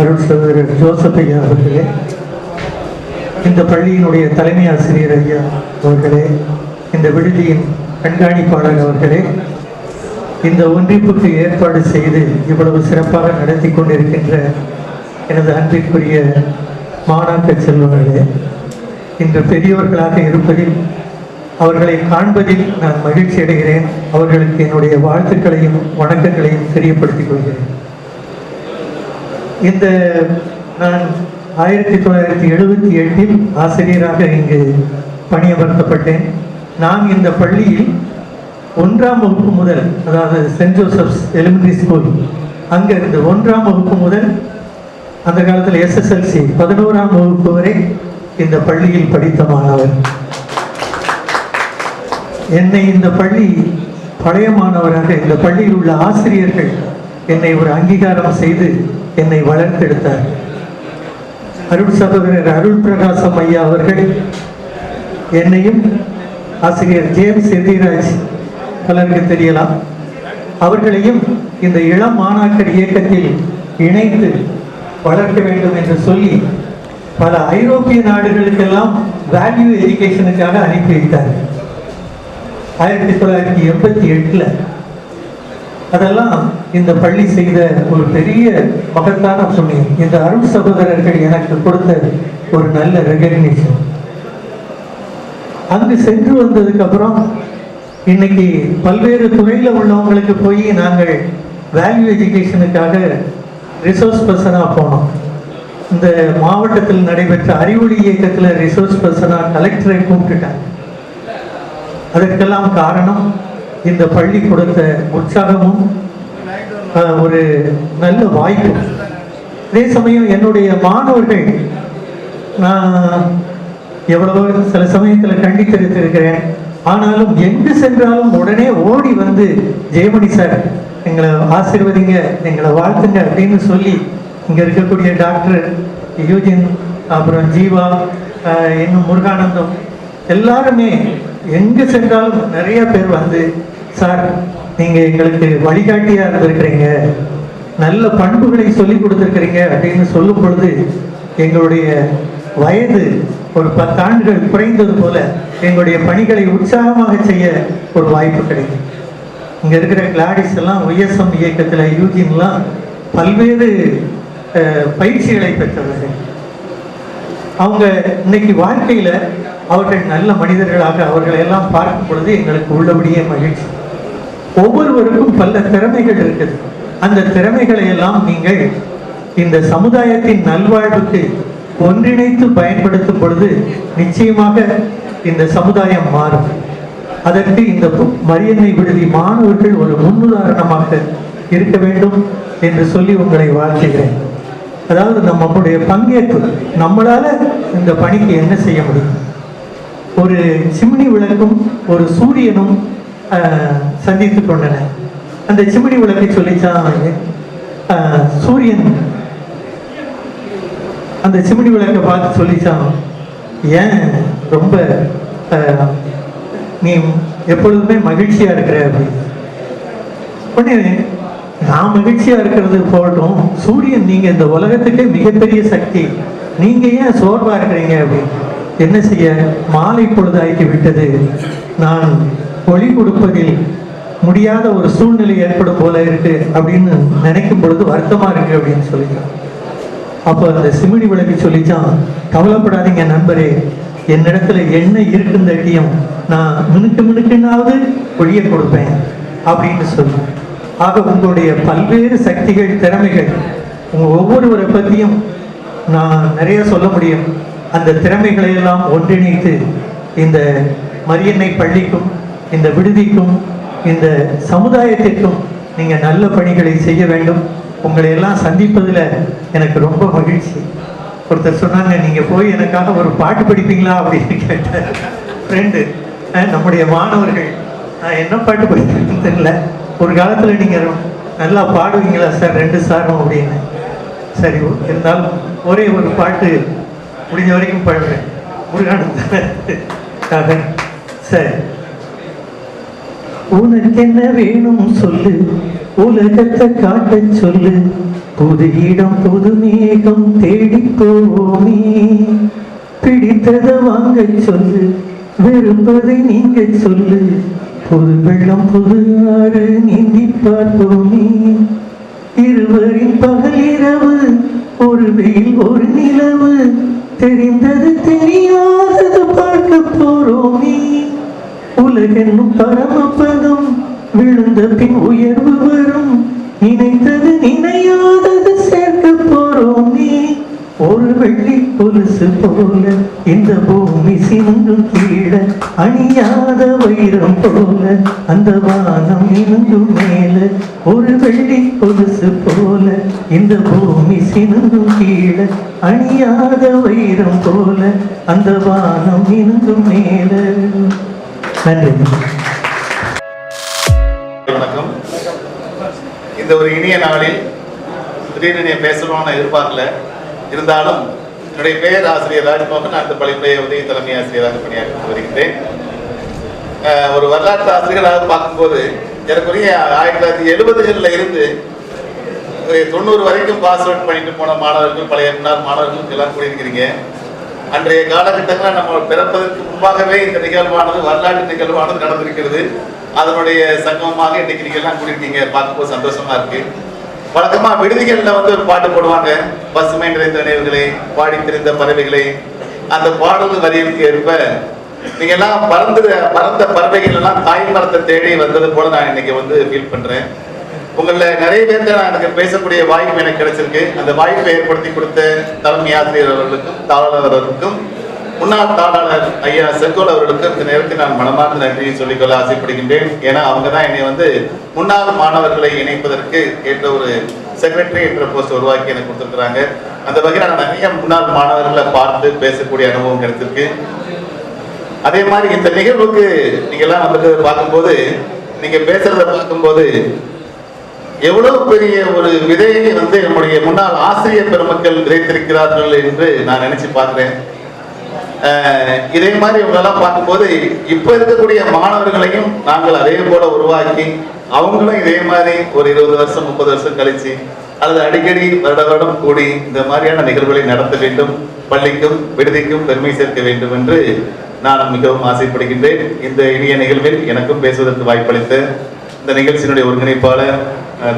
அருட் சகோதரர் ஜோசப் ஐயா அவர்களே, இந்த பள்ளியினுடைய தலைமை ஆசிரியர் ஐயா அவர்களே, இந்த விடுதியின் கண்காணிப்பாளர் அவர்களே, இந்த ஒன்றிப்புக்கு ஏற்பாடு செய்து இவ்வளவு சிறப்பாக நடத்தி கொண்டிருக்கின்ற எனது அன்பிற்குரிய மாணாக்க செல்வங்களே, இன்று பெரியவர்களாக இருப்பதில் அவர்களை காண்பதில் நான் மகிழ்ச்சி அடைகிறேன். அவர்களுக்கு என்னுடைய வாழ்த்துக்களையும் வணக்கங்களையும் தெரியப்படுத்திக் கொள்கிறேன். இந்த நான் 1978 ஆசிரியராக இங்கு பணியமர்த்தப்பட்டேன். நான் இந்த பள்ளியில் 1ஆம் வகுப்பு முதல், அதாவது சென்ட் ஜோசப்ஸ் எலிமெண்டரி ஸ்கூல் அங்கிருந்து 1ஆம் வகுப்பு முதல் அந்த காலத்தில் SSLC 11ஆம் வகுப்பு வரை இந்த பள்ளியில் படித்த மாணவர். என்னை இந்த பள்ளி பழைய மாணவராக இந்த பள்ளியில் உள்ள ஆசிரியர்கள் என்னை ஒரு அங்கீகாரம் செய்து என்னை வளர்த்தெடுத்தார். அருள் சகோதரர் அருள் பிரகாசம் ஐயா அவர்கள் என்னையும் ஆசிரியர் ஜேம்ஸ் எதிராஜ் பலருக்கு தெரியலாம், அவர்களையும் இந்த இளம் மாணாக்கர் இயக்கத்தில் இணைத்து வளர்க்க வேண்டும் என்று சொல்லி பல ஐரோப்பிய நாடுகளுக்கெல்லாம் வேல்யூ எஜுகேஷனுக்காக அனுப்பி வைத்தார். 1988 அதெல்லாம் இந்த பள்ளி செய்த ஒரு பெரிய மகத்தான புண்ணியம். இந்த அருள் சகோதரர்கள் எனக்கு கொடுத்த ஒரு நல்ல ரெகக்னிஷன். அங்கு சென்று வந்ததுக்கு அப்புறம் இன்னைக்கு பல்வேறு துறையில் உள்ளவங்களுக்கு போய் நாங்கள் வேல்யூ எஜுகேஷனுக்காக ரிசோர்ஸ் பர்சனாக போனோம். இந்த மாவட்டத்தில் நடைபெற்ற அறிவொளி இயக்கத்தில் ரிசோர்ஸ் பர்சனாக கலெக்டரை கூப்பிட்டுட்டாங்க. அதற்கெல்லாம் காரணம் இந்த பள்ளி கொடுத்த உற்சாகமும் ஒரு நல்ல வாய்ப்பு. அதே சமயம் என்னுடைய மாணவர்கள் நான் எவ்வளவோ சில சமயத்தில் கண்டித்திருக்கிறேன். ஆனாலும் எங்கு சென்றாலும் உடனே ஓடி வந்து ஜெயமணி சார் எங்களை ஆசீர்வதிங்க, எங்களை வாழ்த்துங்க அப்படின்னு சொல்லி இங்கே இருக்கக்கூடிய டாக்டர் யூஜின், அப்புறம் ஜீவா, இன்னும் முருகானந்தம் எல்லாருமே எங்கே சென்றாலும் நிறைய பேர் வந்து, சார் நீங்கள் எங்களுக்கு வழிகாட்டியாக இருந்திருக்கிறீங்க, நல்ல பண்புகளை சொல்லி கொடுத்துருக்கிறீங்க அப்படின்னு சொல்லும் பொழுது எங்களுடைய வயது ஒரு 10 ஆண்டுகள் குறைந்தது போல எங்களுடைய பணிகளை உற்சாகமாக செய்ய ஒரு வாய்ப்பு கிடைக்கும். இங்கே இருக்கிற கிளாடிஸ் எல்லாம் ஒய்எஸ்எம் இயக்கத்தில் யூஜின்லாம் பல்வேறு பயிற்சிகளை பெற்றவர்கள். அவங்க இன்னைக்கு வாழ்க்கையில் அவர்கள் நல்ல மனிதர்களாக அவர்களை எல்லாம் பார்க்கும் பொழுது எங்களுக்கு உள்ளபடியே மகிழ்ச்சி. ஒவ்வொருவருக்கும் பல திறமைகள் இருக்குது. அந்த திறமைகளை எல்லாம் நீங்கள் இந்த சமுதாயத்தின் நல்வாழ்வுக்கு ஒன்றிணைத்து பயன்படுத்தும் பொழுது நிச்சயமாக இந்த சமுதாயம் மாறும். அதற்கு இந்த மரியன்னை விடுதி மாணவர்கள் ஒரு முன்னுதாரணமாக இருக்க வேண்டும் என்று சொல்லி உங்களை வாழ்த்துகிறேன். அதாவது நம்மளுடைய பங்கேற்பு, நம்மளால இந்த பணிக்கு என்ன செய்ய முடியும்? ஒரு சிம்னி விளக்கும் ஒரு சூரியனும் சந்தித்து கொண்டன. அந்த சிம்னி விளக்கை சொல்லிச்சான் சூரியன், அந்த சிம்னி விளக்கை பார்த்து சொல்லிச்சான், ஏன் ரொம்ப நீ எப்பொழுதுமே மகிழ்ச்சியா இருக்கிற அப்படின்னு. உடனே நான் மகிழ்ச்சியா இருக்கிறது போகட்டும், சூரியன் நீங்க இந்த உலகத்துக்கே மிகப்பெரிய சக்தி, நீங்க ஏன் சோர்வா இருக்கிறீங்க அப்படின்னு. என்ன செய்ய, மாலை பொழுதாக்கி விட்டது, நான் ஒளி கொடுப்பதில் முடியாத ஒரு சூழ்நிலை ஏற்படும் போல இருக்கு அப்படின்னு நினைக்கும் பொழுது வருத்தமா இருக்கு அப்படின்னு சொல்லிட்டான். அப்போ அந்த சிமிடி விளக்கி சொல்லிச்சான், கவலைப்படாதீங்க நண்பரே, என்னிடத்துல என்ன இருக்குந்தட்டியும் நான் மினுக்குனாவது ஒளிய கொடுப்பேன் அப்படின்னு சொல்லி. ஆக உங்களுடைய பல்வேறு சக்திகள், திறமைகள், உங்க ஒவ்வொருவரை பற்றியும் நான் நிறைய சொல்ல முடியும். அந்த திறமைகளை எல்லாம் ஒன்றிணைத்து இந்த மரியன்னை பள்ளிக்கும் இந்த விடுதிக்கும் இந்த சமுதாயத்திற்கும் நீங்கள் நல்ல பணிகளை செய்ய வேண்டும். உங்களை எல்லாம் சந்திப்பதில் எனக்கு ரொம்ப மகிழ்ச்சி. ஒருத்தர் சொன்னாங்க, நீங்கள் போய் எனக்காக ஒரு பாட்டு படிப்பீங்களா அப்படின்னு கேட்டார் ஃப்ரெண்டு. நம்முடைய மாணவர்கள் என்ன பாட்டு படிப்பீங்கன்னு தெரியல, ஒரு காலத்தில் நீங்கள் நல்லா பாடுவீங்களா சார் 2 சாரும் அப்படின்னு. சரி, இருந்தாலும் ஒரே ஒரு பாட்டு முடிஞ்ச வரைக்கும் பாடுறேன் முருகானந்தக்காக. சரி. உனக்கு என்ன வேணும் சொல்லு, உலகத்தை காட்ட சொல்லு, புது இடம் புது மேகம் தேடி போவோமே, பிடித்ததை வாங்க சொல்லு, விரும்பதை நீங்க சொல்லு, புது வெள்ளம் புது ஆறு நீந்தி பார்ப்போமே, இருவரின் பகல் இரவு, ஒரு வெயில் ஒரு நிலவு, தெரிந்தது தெரியாதது பார்க்க போறோமே, உலகென்னும் பரமபதம் விழுந்த பின் உயர்வு வரும், நினைத்தது நினையாதது சேர்க்க போறோமே, ஒரு வெள்ளி கொலுசு போல இந்த பூமி சிந்தும் கீழ, அணியாத வைரம் போல அந்த வானம் இனுங்கும் மேல, ஒரு வெள்ளி கொலுசு போல இந்த பூமி சிந்தும் கீழ, அணியாத வைரம் போல அந்த வானம் இனுங்கும் மேல. நன்றி. வணக்கம். இந்த ஒரு இனிய நாளில் திடீர்னு பேசணும்னு எதிர்பார்க்கல. இருந்தாலும் என்னுடைய பெயர் ஆசிரியர் ராஜ்மோகன். அந்த பள்ளியுடைய உதவி தலைமை ஆசிரியராக பணியாற்றி வருகின்றேன். ஒரு வரலாற்று ஆசிரியராக பார்க்கும்போது எனக்குரிய 1970களில் இருந்து 90 வரைக்கும் பாஸ் அவுட் பண்ணிட்டு போன மாணவர்கள், பழைய முன்னாள் மாணவர்கள் எல்லாம் கூடியிருக்கிறீங்க. அன்றைய காலகட்டங்களில் நம்ம பிறப்பதற்கு முன்பாகவே இந்த நிகழ்வானது, வரலாற்று நிகழ்வானது நடந்திருக்கிறது. அதனுடைய சங்கமமாக இன்னைக்கு நீங்க எல்லாம் கூடியிருக்கீங்க, பார்க்கும்போது சந்தோஷமா இருக்கு. வழக்கமா விடுதிகள்ல ஒரு பாட்டு போடுவாங்க, பசுமை நிறைந்த நினைவுகளே, பாடி திரிந்த பறவைகளே. அந்த பாடல் வரிகளுக்கு ஏற்ப நீங்க எல்லாம் பறந்த பறவைகள் எல்லாம் தாய் மரத்தை தேடி வந்தது போல நான் இன்னைக்கு ஃபீல் பண்றேன். உங்கள நிறைய பேர்த்த நான் எனக்கு பேசக்கூடிய வாய்ப்பு எனக்கு கிடைச்சிருக்கு. அந்த வாய்ப்பை ஏற்படுத்தி கொடுத்த தலைமை ஆசிரியர் அவர்களுக்கும், தாளர் அவர்களுக்கும், முன்னாள் தாளாளர் ஐயா செங்கோல் அவர்களுக்கும் இந்த நேரத்தில் நான் மனமார்ந்த நன்றியை சொல்லிக்கொள்ள ஆசைப்படுகின்றேன். ஏன்னா அவங்க தான் என்னை முன்னாள் மாணவர்களை இணைப்பதற்கு ஏற்ற ஒரு செக்ரட்டரி என்ற போஸ்ட் உருவாக்கி எனக்கு கொடுத்துருக்குறாங்க. அந்த வகையில் நான் நிறைய முன்னாள் மாணவர்களை பார்த்து பேசக்கூடிய அனுபவம் கிடைச்சிருக்கு. அதே மாதிரி இந்த நிகழ்வுக்கு நீங்க எல்லாம் பார்க்கும்போது, நீங்க பேசுறத பார்க்கும்போது எவ்வளவு பெரிய ஒரு விதையை நம்முடைய முன்னாள் ஆசிரியர் பெருமக்கள் விதைத்திருக்கிறார்கள் என்று நான் நினைச்சு பார்க்கிறேன். இதே மாதிரி இவங்களெல்லாம் பார்க்கும்போது இப்ப இருக்கக்கூடிய மாணவர்களையும் நாங்கள் அதே போல உருவாக்கி, அவங்களும் இதே மாதிரி ஒரு 20 வருஷம் 30 வருஷம் கழிச்சு அல்லது அடிக்கடி வருடம் கூடி இந்த மாதிரியான நிகழ்வுகளை நடத்த வேண்டும், பள்ளிக்கும் விடுதிக்கும் பெருமை சேர்க்க வேண்டும் என்று நான் மிகவும் ஆசைப்படுகின்றேன். இந்த இனிய நிகழ்வில் எனக்கும் பேசுவதற்கு வாய்ப்பளித்த இந்த நிகழ்ச்சியினுடைய ஒருங்கிணைப்பாளர்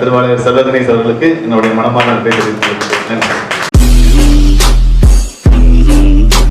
திருவாளர் செல்வகணேஷ் அவர்களுக்கு என்னுடைய மனமான நன்றி தெரிவித்துக் கொள்கிறேன். நன்றி.